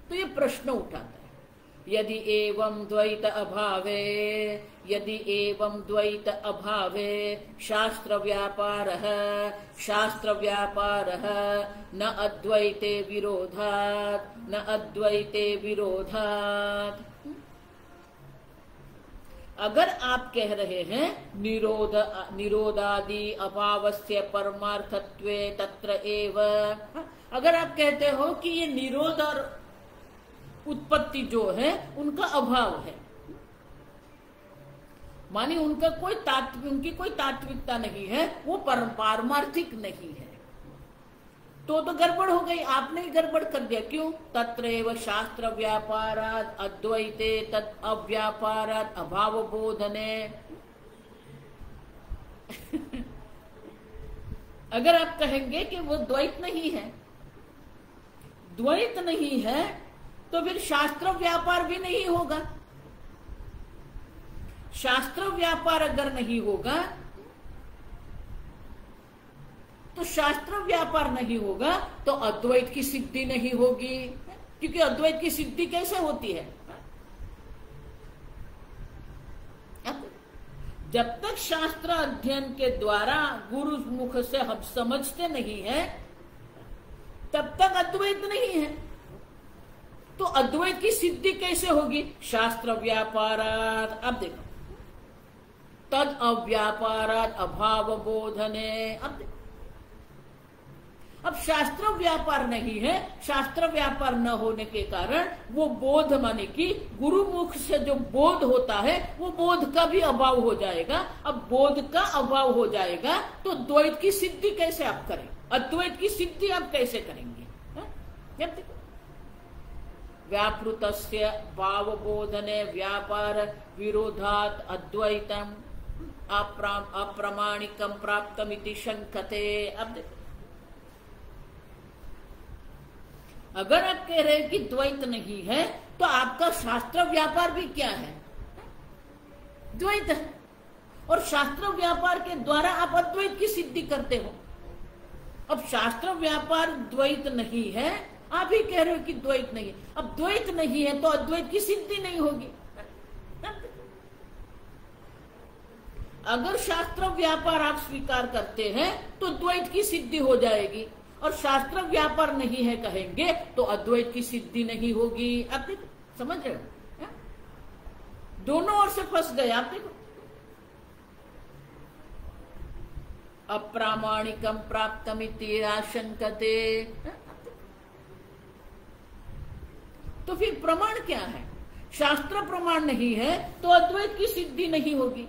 तो ये प्रश्न उठाता है, यदि एवं द्वैत अभावे, यदि एवं द्वैत अभावे शास्त्र व्यापार न अद्वैते विरोधात्, न अद्वैते विरोधात्। अगर आप कह रहे हैं निरोधादि अभावस्य परमार्थत्वे तत्र एव, अगर आप कहते हो कि ये निरोध और उत्पत्ति जो है उनका अभाव है, मानी उनकी कोई तात्विकता नहीं है, वो पारमार्थिक नहीं है, तो गड़बड़ हो गई। आपने ही गड़बड़ कर दिया। क्यों? तत्रैव शास्त्र व्यापारात् अद्वैते तत् अव्यापारात् अभाव बोधने। अगर आप कहेंगे कि वो द्वैत नहीं है, द्वैत नहीं है, तो फिर शास्त्र व्यापार भी नहीं होगा। शास्त्र व्यापार अगर नहीं होगा तो शास्त्र व्यापार नहीं होगा तो अद्वैत की सिद्धि नहीं होगी। क्योंकि अद्वैत की सिद्धि कैसे होती है? जब तक शास्त्र अध्ययन के द्वारा गुरु मुख से हम समझते नहीं है, तब तक अद्वैत नहीं है। तो अद्वैत की सिद्धि कैसे होगी? शास्त्र व्यापारात्। अब देखो, तद अव्यापारात् अभाव बोधने। अब शास्त्र व्यापार नहीं है, शास्त्र व्यापार न होने के कारण वो बोध माने कि गुरु मुख से जो बोध होता है वो बोध का भी अभाव हो जाएगा। अब बोध का अभाव हो जाएगा तो द्वैत की सिद्धि कैसे आप करें? अद्वैत की सिद्धि आप कैसे करेंगे? व्यापृतस्य भावबोधने व्यापार विरोधात् अद्वैतम अप्रमाणिकम प्राप्तमिति शंकते। अब देखो, अगर आप कह रहे हैं कि द्वैत नहीं है तो आपका शास्त्र व्यापार भी क्या है? द्वैत है। और शास्त्र व्यापार के द्वारा आप अद्वैत की सिद्धि करते हो। अब शास्त्र व्यापार द्वैत नहीं है, आप ही कह रहे हो कि द्वैत नहीं है। अब द्वैत नहीं है तो अद्वैत की सिद्धि नहीं होगी। अगर शास्त्र व्यापार आप स्वीकार करते हैं तो द्वैत की सिद्धि हो जाएगी, और शास्त्र व्यापार नहीं है कहेंगे तो अद्वैत की सिद्धि नहीं होगी। आप देखो, समझ रहे हो? दोनों ओर से फंस गए। आप देखो, अप्रामाणिकम प्राप्तमिति आशंकते। तो फिर प्रमाण क्या है? शास्त्र प्रमाण नहीं है तो अद्वैत की सिद्धि नहीं होगी,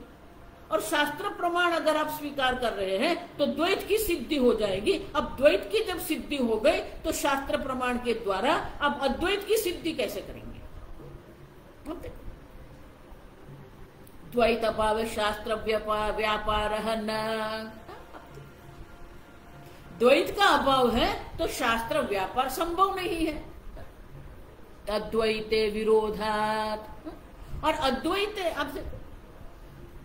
और शास्त्र प्रमाण अगर आप स्वीकार कर रहे हैं तो द्वैत की सिद्धि हो जाएगी। अब द्वैत की जब सिद्धि हो गई तो शास्त्र प्रमाण के द्वारा आप अद्वैत की सिद्धि कैसे करेंगे? द्वैत अभाव शास्त्र व्यापार न। द्वैत का अभाव है तो शास्त्र व्यापार संभव नहीं है। अद्वैते विरोधात्। और अद्वैत आपसे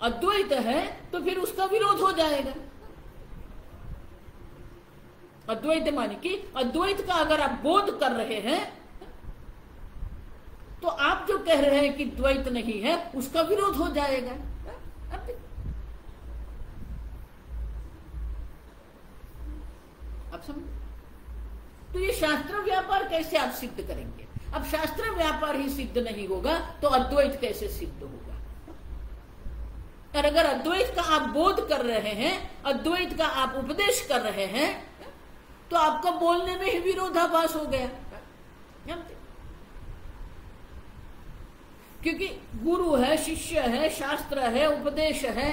अद्वैत है तो फिर उसका विरोध हो जाएगा। अद्वैत माने कि अद्वैत का अगर आप बोध कर रहे हैं तो आप जो कह रहे हैं कि द्वैत नहीं है उसका विरोध हो जाएगा। आप समझ? तो ये शास्त्र व्यापार कैसे आप सिद्ध करेंगे? अब शास्त्र व्यापार ही सिद्ध नहीं होगा तो अद्वैत कैसे सिद्ध होगा? और अगर अद्वैत का आप बोध कर रहे हैं, अद्वैत का आप उपदेश कर रहे हैं, तो आपका बोलने में ही विरोधाभास हो गया। क्योंकि गुरु है, शिष्य है, शास्त्र है, उपदेश है,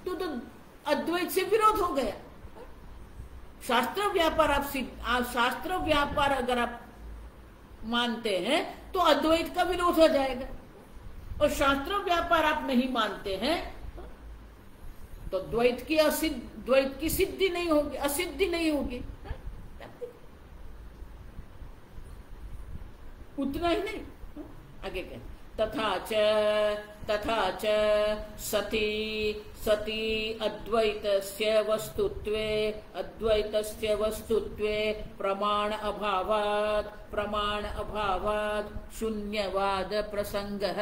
तो अद्वैत से विरोध हो गया। शास्त्र व्यापार आप शास्त्र व्यापार अगर आप मानते हैं तो अद्वैत का विरोध हो जाएगा, और शास्त्र व्यापार आप नहीं मानते हैं तो द्वैत की सिद्धि नहीं होगी, असिद्धि नहीं होगी। उतना ही नहीं, आगे कह तथा च सती सती अद्वैतस्य वस्तुत्वे प्रमाण अभावात् शून्यवाद प्रसंगः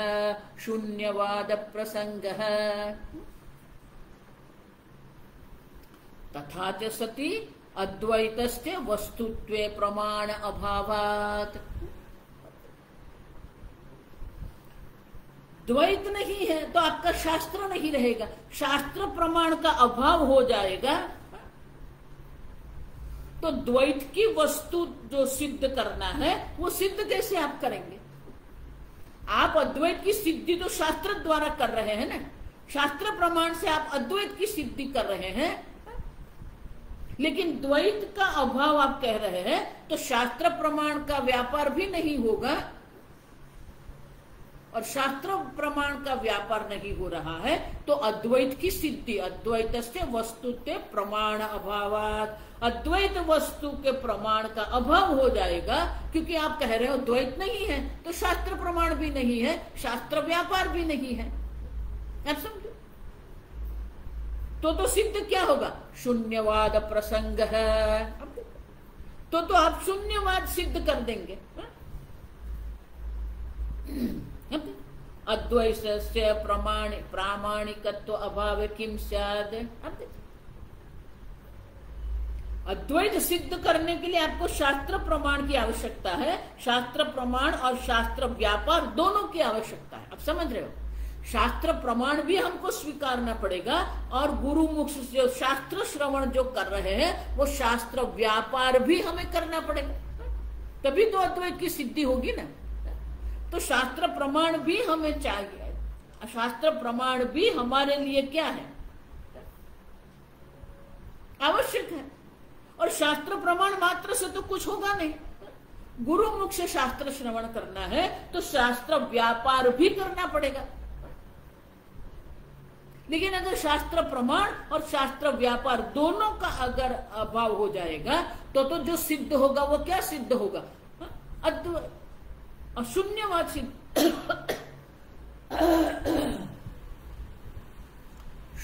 तथा च सती अद्वैतस्य वस्तुत्वे प्रमाण अभावात्। द्वैत नहीं है तो आपका शास्त्र नहीं रहेगा, शास्त्र प्रमाण का अभाव हो जाएगा। तो द्वैत की वस्तु जो सिद्ध करना है वो सिद्ध कैसे आप करेंगे? आप अद्वैत की सिद्धि तो शास्त्र द्वारा कर रहे हैं ना, शास्त्र प्रमाण से आप अद्वैत की सिद्धि कर रहे हैं, लेकिन द्वैत का अभाव आप कह रहे हैं, तो शास्त्र प्रमाण का व्यापार भी नहीं होगा। और शास्त्र प्रमाण का व्यापार नहीं हो रहा है तो अद्वैत की सिद्धि, अद्वैत से वस्तुते प्रमाण अभावात, अद्वैत वस्तु के प्रमाण का अभाव हो जाएगा। क्योंकि आप कह रहे हो द्वैत नहीं है तो शास्त्र प्रमाण भी नहीं है, शास्त्र व्यापार भी नहीं है। आप समझो? तो सिद्ध क्या होगा? शून्यवाद प्रसंग है। तो आप शून्यवाद सिद्ध कर देंगे। अद्वैतस्य प्रामाणिकत्व अभाव किम स्यात्। अद्वैत सिद्ध करने के लिए आपको शास्त्र प्रमाण की आवश्यकता है, शास्त्र प्रमाण और शास्त्र व्यापार दोनों की आवश्यकता है। आप समझ रहे हो? शास्त्र प्रमाण भी हमको स्वीकारना पड़ेगा और गुरुमुख से शास्त्र श्रवण जो कर रहे हैं वो शास्त्र व्यापार भी हमें करना पड़ेगा, तभी तो अद्वैत की सिद्धि होगी ना। तो शास्त्र प्रमाण भी हमें चाहिए, शास्त्र प्रमाण भी हमारे लिए क्या है? आवश्यक है। और शास्त्र प्रमाण मात्र से तो कुछ होगा नहीं, गुरु मुख से शास्त्र श्रवण करना है तो शास्त्र व्यापार भी करना पड़ेगा। लेकिन अगर शास्त्र प्रमाण और शास्त्र व्यापार दोनों का अगर अभाव हो जाएगा तो जो सिद्ध होगा वो क्या सिद्ध होगा? अद्वैत और शून्यवाद सिद्ध।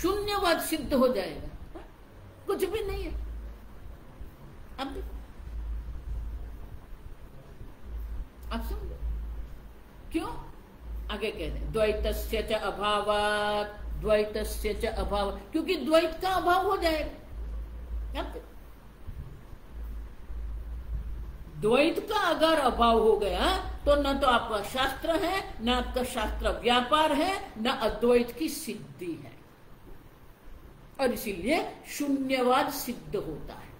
शून्यवाद सिद्ध हो जाएगा, कुछ भी नहीं है। अब आप समझो क्यों? आगे कहते हैं द्वैतस्य च अभावात्, द्वैतस्य च अभाव, क्योंकि द्वैत का अभाव हो जाएगा। द्वैत का अगर अभाव हो गया तो न तो आपका शास्त्र है, न आपका शास्त्र व्यापार है, न अद्वैत की सिद्धि है, और इसीलिए शून्यवाद सिद्ध होता है।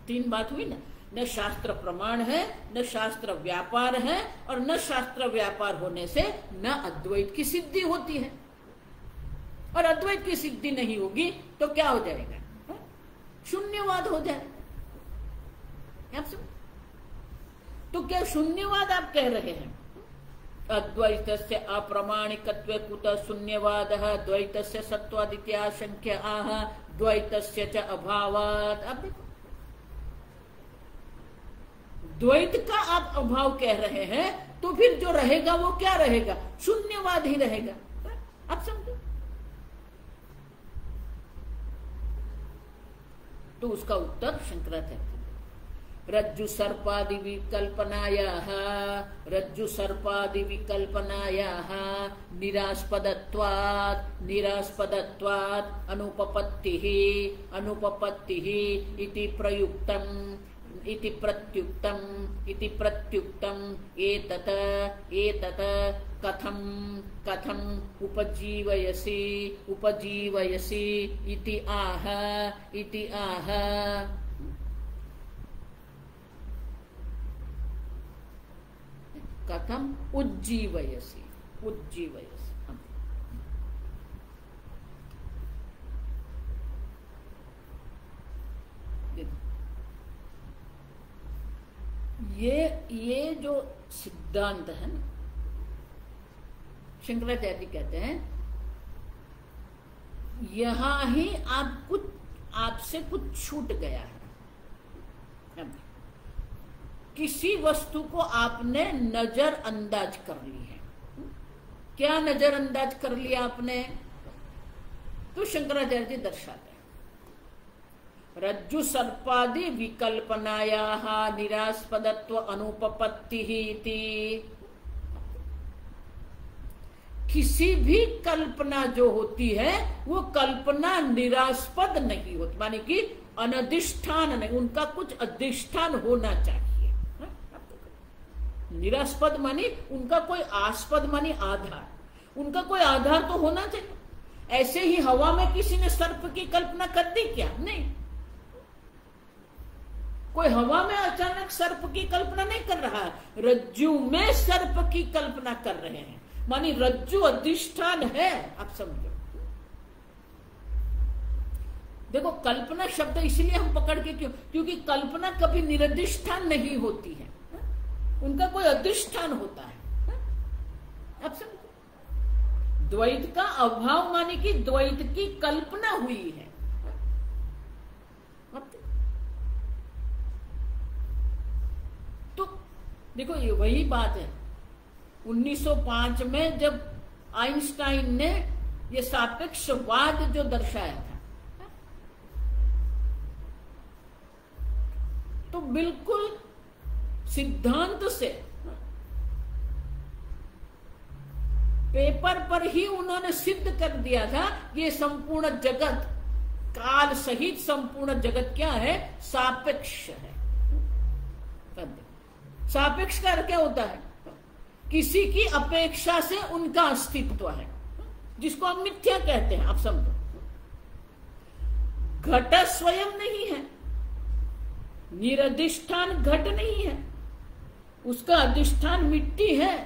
तीन बात हुई ना, न शास्त्र प्रमाण है, न शास्त्र व्यापार है, और न शास्त्र व्यापार होने से न अद्वैत की सिद्धि होती है। और अद्वैत की सिद्धि नहीं होगी तो क्या हो जाएगा? शून्यवाद हो जाएगा। आप समझ? तो क्या शून्यवाद आप कह रहे हैं? अद्वैतस्य अप्रामाणिकत्व कुतः शून्यवादः, द्वैतस्य सत्वादित्याशंक्य आह, द्वैतस्य च अभावात्। अब देखो, द्वैत का आप अभाव कह रहे हैं तो फिर जो रहेगा वो क्या रहेगा? शून्यवाद ही रहेगा। आप समझो? तो उसका उत्तर शंकराचार्य रज्जु सर्पादि विकल्पनायाः, रज्जु सर्पादि विकल्पनायाः निरास्पदत्वात् अनुपपत्तिः इति प्रत्युक्तम् एतत् कथम उपजीवयसि इति आह। कथम उज्जीवयसि। ये जो सिद्धांत है ना, शंकराचार्य कहते हैं यहां ही आपसे कुछ छूट गया है। किसी वस्तु को आपने नजरअंदाज कर ली है। क्या नजरअंदाज कर लिया आपने? तो शंकराचार्य जी दर्शाते हैं, रज्जु सर्पादि विकल्पनायाः निरास्पदत्व अनुपपत्तिः इति। किसी भी कल्पना जो होती है वो कल्पना निरास्पद नहीं होती, माने कि अनधिष्ठान नहीं, उनका कुछ अधिष्ठान होना चाहिए। निरास्पद मानी उनका कोई आस्पद मानी आधार, उनका कोई आधार तो होना चाहिए। ऐसे ही हवा में किसी ने सर्प की कल्पना कर दी क्या? नहीं, कोई हवा में अचानक सर्प की कल्पना नहीं कर रहा है, रज्जु में सर्प की कल्पना कर रहे हैं, मानी रज्जु अधिष्ठान है। आप समझो, देखो कल्पना शब्द इसलिए हम पकड़ के क्यों, क्योंकि कल्पना कभी निरधिष्ठान नहीं होती है, उनका कोई अधिष्ठान होता है। आप समझो, द्वैत का अभाव माने कि द्वैत की कल्पना हुई है। तो देखो ये वही बात है, 1905 में जब आइंस्टाइन ने ये सापेक्षवाद जो दर्शाया था, तो बिल्कुल सिद्धांत से पेपर पर ही उन्होंने सिद्ध कर दिया था कि ये संपूर्ण जगत, काल सहित संपूर्ण जगत क्या है? सापेक्ष है। सापेक्ष का क्या होता है? किसी की अपेक्षा से उनका अस्तित्व है, जिसको हम मिथ्या कहते हैं। आप समझो, घट स्वयं नहीं है, निरधिष्ठान घट नहीं है, उसका अधिष्ठान मिट्टी है।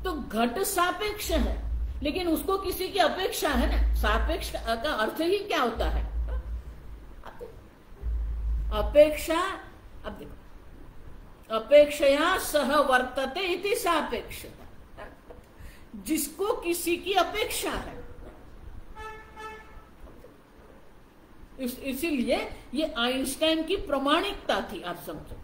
तो घट सापेक्ष है, लेकिन उसको किसी की अपेक्षा है ना। सापेक्ष का अर्थ ही क्या होता है? अपेक्षा। अब देखो, अपेक्षया सह वर्तते इति सापेक्षता, जिसको किसी की अपेक्षा है। इसीलिए ये आइंस्टाइन की प्रामाणिकता थी। आप समझो,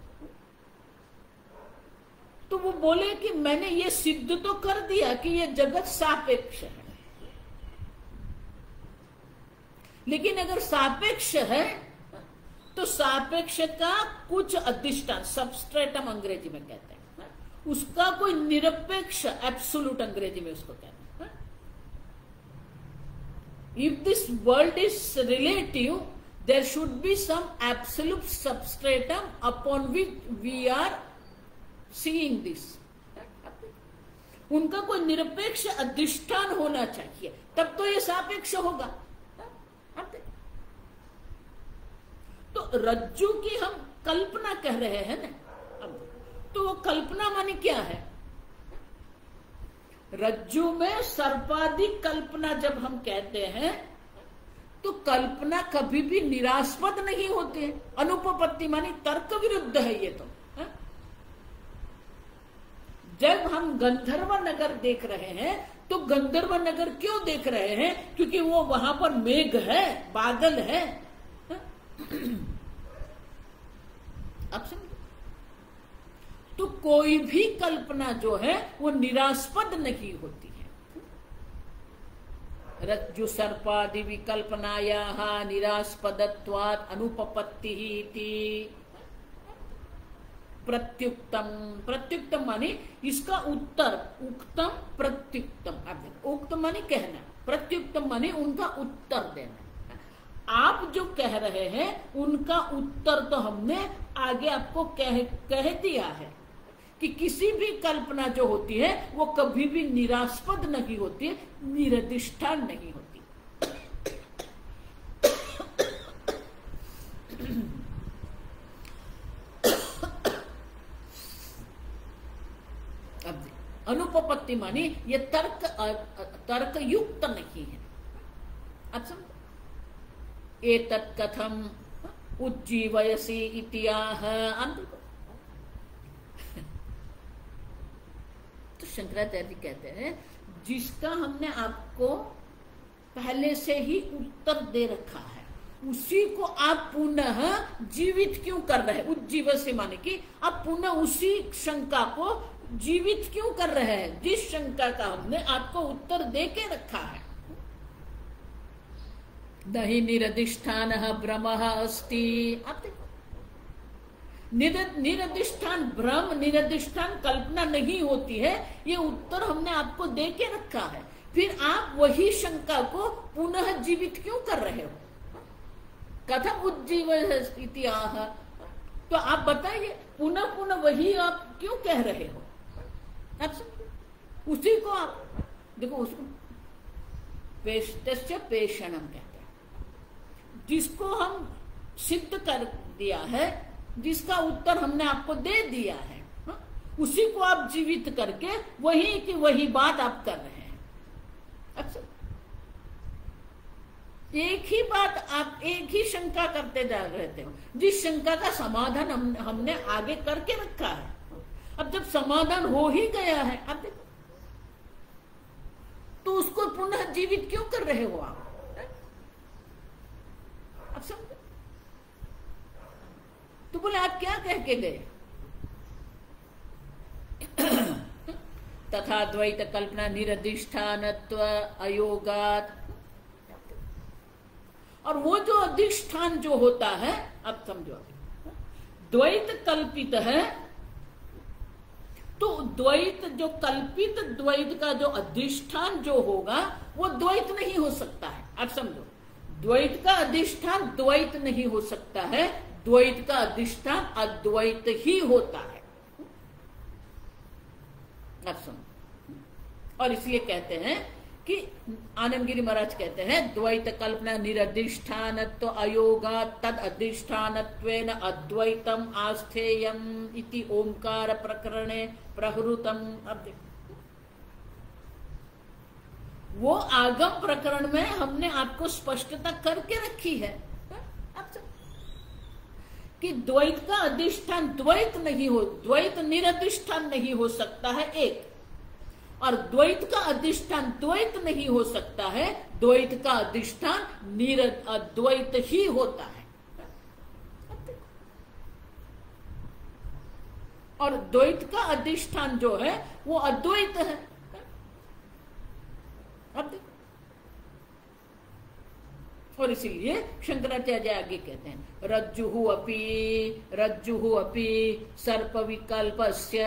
तो वो बोले कि मैंने ये सिद्ध तो कर दिया कि ये जगत सापेक्ष है, लेकिन अगर सापेक्ष है तो सापेक्ष का कुछ अधिष्ठान, सबस्ट्रेटम अंग्रेजी में कहते हैं, उसका कोई निरपेक्ष, एब्सोल्यूट अंग्रेजी में उसको कहते हैं। If this world is relative, there should be some absolute substratum upon which we are seeing this. उनका कोई निरपेक्ष अधिष्ठान होना चाहिए, तब तो ये सापेक्ष होगा। तो रज्जु की हम कल्पना कह रहे हैं ना, तो वो कल्पना माने क्या है? रज्जु में सर्पाधिक कल्पना जब हम कहते हैं तो कल्पना कभी भी निरास्पद नहीं होती है। अनुपपत्ति मानी तर्क विरुद्ध है ये तो। जब हम गंधर्व नगर देख रहे हैं तो गंधर्व नगर क्यों देख रहे हैं? क्योंकि वो वहां पर मेघ है, बादल है। अब समझो, तो कोई भी कल्पना जो है वो निरास्पद नहीं होती है। रज्जु सर्पादि विकल्पनायाः निरास्पदत्वात् अनुपपत्तिः इति। प्रत्युक्तम, प्रत्युक्तम माने इसका उत्तर, उक्तम प्रत्युक्तम। उक्तम माने कहना, प्रत्युक्तम माने उनका उत्तर देना। आप जो कह रहे हैं उनका उत्तर तो हमने आगे आपको कह दिया है कि किसी भी कल्पना जो होती है वो कभी भी निरास्पद नहीं होती है, निरधिष्ठान नहीं होती। अनुपपत्ति मानी ये तर्क युक्त नहीं है। अब समझो, एतत् कथम उज्जीवयसि इत्याह। तो शंकराचार्य जी कहते हैं जिसका हमने आपको पहले से ही उत्तर दे रखा है, उसी को आप पुनः जीवित क्यों कर रहे हैं? उज्जीव से माने कि आप पुनः उसी शंका को जीवित क्यों कर रहे हैं जिस शंका का हमने आपको उत्तर दे के रखा है। नहीं निरधिष्ठान भ्रम अस्ति। आप देखो, निरधिष्ठान भ्रम, निरधिष्ठान कल्पना नहीं होती है, ये उत्तर हमने आपको दे के रखा है। फिर आप वही शंका को पुनः जीवित क्यों कर रहे हो? कथम उज्जीव इतिहाह, तो आप बताइए, पुनः पुनः वही आप क्यों कह रहे हो? आप समझो, उसी को आप देखो, उसको पेशतस्य पेषणम कहते हैं, जिसको हम सिद्ध कर दिया है, जिसका उत्तर हमने आपको दे दिया है, उसी को आप जीवित करके वही की वही बात आप कर रहे हैं। अच्छा, एक ही बात आप एक ही शंका करते जा रहते हो, जिस शंका का समाधान हमने आगे करके रखा है। अब जब समाधान हो ही गया है, आप देखो, तो उसको पुनः जीवित क्यों कर रहे हो आप? समझो, तो बोले आप क्या कह के गए? तथा द्वैत कल्पना निरधिष्ठानत्व अयोगात, और वो जो अधिष्ठान जो होता है, अब समझो, द्वैत कल्पित है, तो द्वैत जो कल्पित द्वैत का जो अधिष्ठान जो होगा वो द्वैत नहीं हो सकता है। आप समझो, द्वैत का अधिष्ठान द्वैत नहीं हो सकता है, द्वैत का अधिष्ठान अद्वैत ही होता है। आप समझो, और इसलिए कहते हैं कि आनंदगिरी महाराज कहते हैं, द्वैत कल्पना निरधिष्ठानत्व अयोगा तद अधिष्ठानत्वेन अद्वैतम आस्थेयम इति ओंकार प्रकरणे प्रहृतम। अब देखो, वो आगम प्रकरण में हमने आपको स्पष्टता करके रखी है कि द्वैत का अधिष्ठान द्वैत नहीं हो, द्वैत निरधिष्ठान नहीं हो सकता है एक, और द्वैत का अधिष्ठान द्वैत नहीं हो सकता है, द्वैत का अधिष्ठान अद्वैत ही होता है। और द्वैत का अधिष्ठान जो है वो अद्वैत है। अब देखो, और इसीलिए शंकराचार्य आगे कहते हैं, रज्जुहु अपि सर्प विकल्पस्य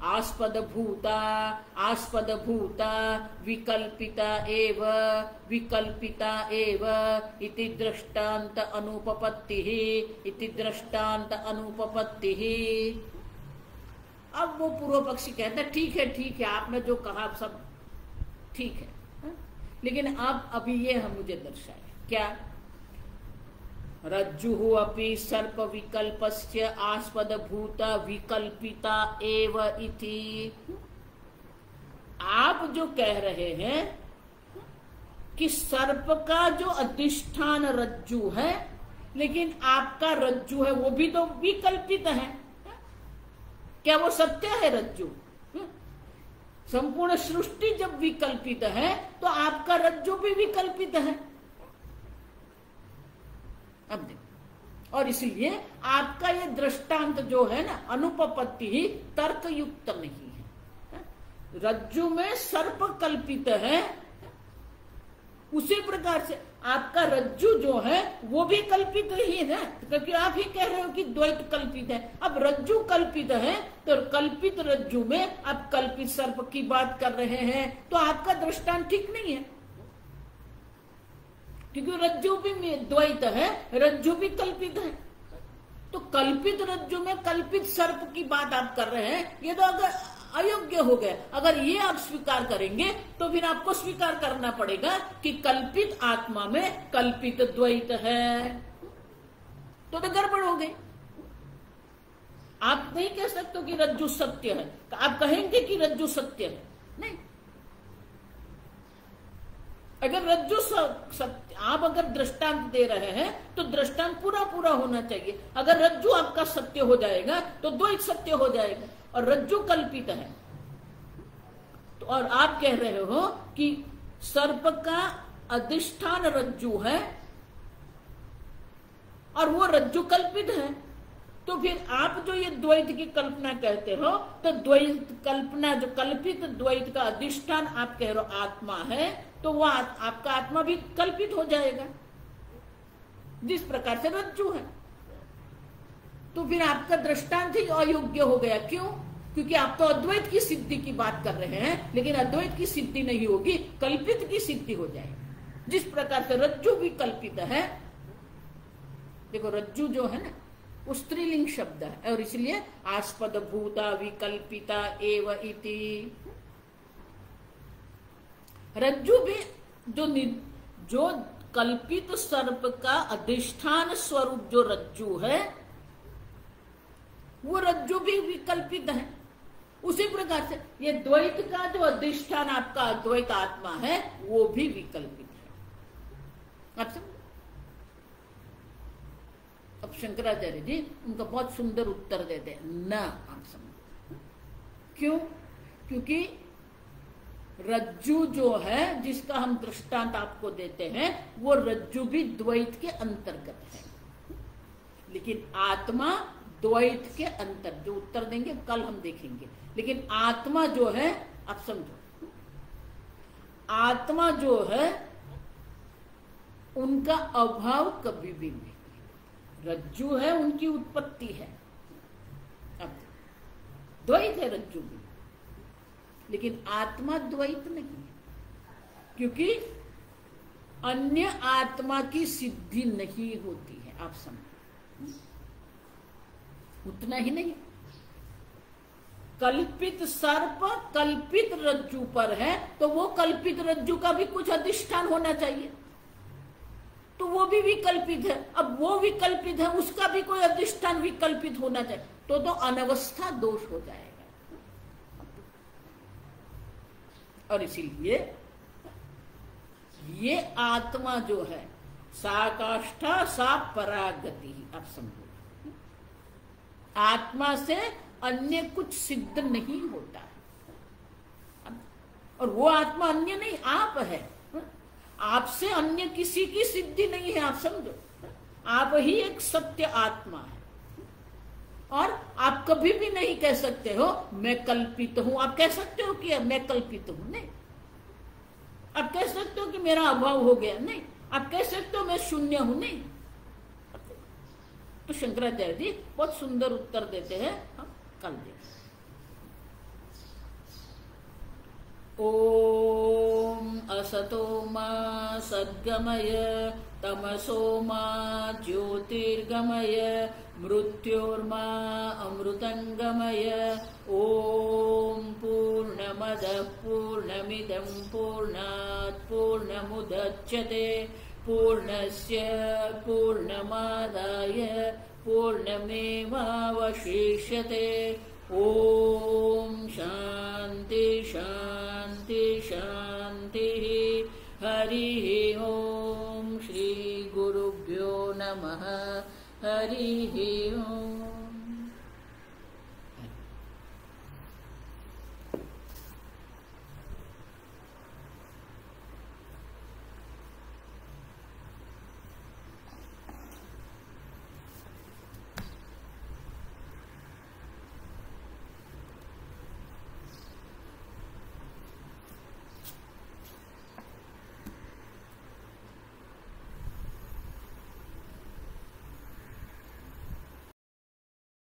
आस्पद भूता विकल्पिता एव इति दृष्टांत अनुपपत्तिः। अब वो पूर्व पक्षी कहता है, ठीक है, आपने जो कहा सब ठीक है, लेकिन आप अभी ये हम मुझे दर्शाए क्या? रज्जुहु अपि सर्प विकल्पस्य आस्पद भूता विकल्पिता एव इति। आप जो कह रहे हैं कि सर्प का जो अधिष्ठान रज्जु है, लेकिन आपका रज्जु है वो भी तो विकल्पित है। क्या वो सत्य है रज्जु? संपूर्ण सृष्टि जब विकल्पित है तो आपका रज्जु भी विकल्पित है। अब देखो, और इसलिए आपका ये दृष्टांत जो है ना, अनुपपत्ति ही तर्क युक्त नहीं है। रज्जु में सर्प कल्पित है, उसी प्रकार से आपका रज्जु जो है वो भी कल्पित ही है, क्योंकि आप ही कह रहे हो कि द्वैत कल्पित है। अब रज्जु कल्पित है तो कल्पित रज्जु में आप कल्पित सर्प की बात कर रहे हैं, तो आपका दृष्टांत ठीक नहीं है, क्योंकि रज्जु भी द्वैत है, रज्जु भी कल्पित है। तो कल्पित रज्जु में कल्पित सर्प की बात आप कर रहे हैं, ये तो अगर अयोग्य हो गया। अगर ये आप स्वीकार करेंगे तो फिर आपको स्वीकार करना पड़ेगा कि कल्पित आत्मा में कल्पित द्वैत है, तो गड़बड़ हो गई। आप नहीं कह सकते कि रज्जु सत्य है, आप कहेंगे कि रज्जु सत्य है, नहीं। अगर रज्जु सत्य, आप अगर दृष्टांत दे रहे हैं तो दृष्टांत पूरा होना चाहिए। अगर रज्जु आपका सत्य हो जाएगा तो द्वैत सत्य हो जाएगा, और रज्जु कल्पित है। तो और आप कह रहे हो कि सर्प का अधिष्ठान रज्जु है और वो रज्जु कल्पित है, तो फिर आप जो ये द्वैत की कल्पना कहते हो, तो द्वैत कल्पना जो कल्पित द्वैत का अधिष्ठान आप कह रहे हो आत्मा है, तो वो आपका आत्मा भी कल्पित हो जाएगा जिस प्रकार से रज्जु है। तो फिर आपका दृष्टांत ही अयोग्य हो गया। क्यों? क्योंकि आप तो अद्वैत की सिद्धि की बात कर रहे हैं, लेकिन अद्वैत की सिद्धि नहीं होगी, कल्पित की सिद्धि हो जाएगी। जिस प्रकार से रज्जु भी कल्पित है, देखो रज्जु जो है ना वो स्त्रीलिंग शब्द है, और इसलिए आस्पद भूता विकल्पिता एव इति। रज्जु भी जो कल्पित सर्प का अधिष्ठान स्वरूप जो रज्जु है, वो रज्जु भी विकल्पित है। उसी प्रकार से ये द्वैत का जो अधिष्ठान आपका अद्वैत आत्मा है, वो भी विकल्पित है। आप समझ? अब शंकराचार्य जी उनका बहुत सुंदर उत्तर देते हैं, न आप समझ। क्यों? क्योंकि रज्जु जो है जिसका हम दृष्टांत आपको देते हैं, वो रज्जु भी द्वैत के अंतर्गत है, लेकिन आत्मा द्वैत के अंतर, जो उत्तर देंगे कल हम देखेंगे। लेकिन आत्मा जो है, आप समझो, आत्मा जो है उनका अभाव कभी भी नहीं। रज्जु है उनकी उत्पत्ति है, अब द्वैत है रज्जु भी, लेकिन आत्मा द्वैत नहीं है, क्योंकि अन्य आत्मा की सिद्धि नहीं होती है। आप समझो, उतना ही नहीं, कल्पित सर्प कल्पित रज्जु पर है, तो वो कल्पित रज्जु का भी कुछ अधिष्ठान होना चाहिए, तो वो भी विकल्पित है। अब वो विकल्पित है, उसका भी कोई अधिष्ठान विकल्पित होना चाहिए, तो अनवस्था दोष हो जाएगा। और इसीलिए ये आत्मा जो है सा काष्ठा सा परागति, आप समझो, आत्मा से अन्य कुछ सिद्ध नहीं होता है, और वो आत्मा अन्य नहीं, आप है। आपसे अन्य किसी की सिद्धि नहीं है। आप समझो, आप ही एक सत्य आत्मा है, और आप कभी भी नहीं कह सकते हो मैं कल्पित हूं। आप कह सकते हो कि मैं कल्पित हूं? नहीं। आप कह सकते हो कि मेरा अभाव हो गया? नहीं। आप कह सकते हो मैं शून्य हूं? नहीं। तो शंकराचार्य जी बहुत सुंदर उत्तर देते हैं, हम कल देखें। ओम असतो मा सद्गमय तमसो मा ज्योतिर्गमय मृत्योर्मा अमृतंगमय। ओम पूर्णमदः पूर्णमिदं पूर्णात् पूर्णमुदच्यते पूर्णस्य पूर्णमादाय पूर्णमेवावशिष्यते। ओम शांति शांति शांति। हरि ओम। श्री गुरुभ्यो नमः। हरि ओम।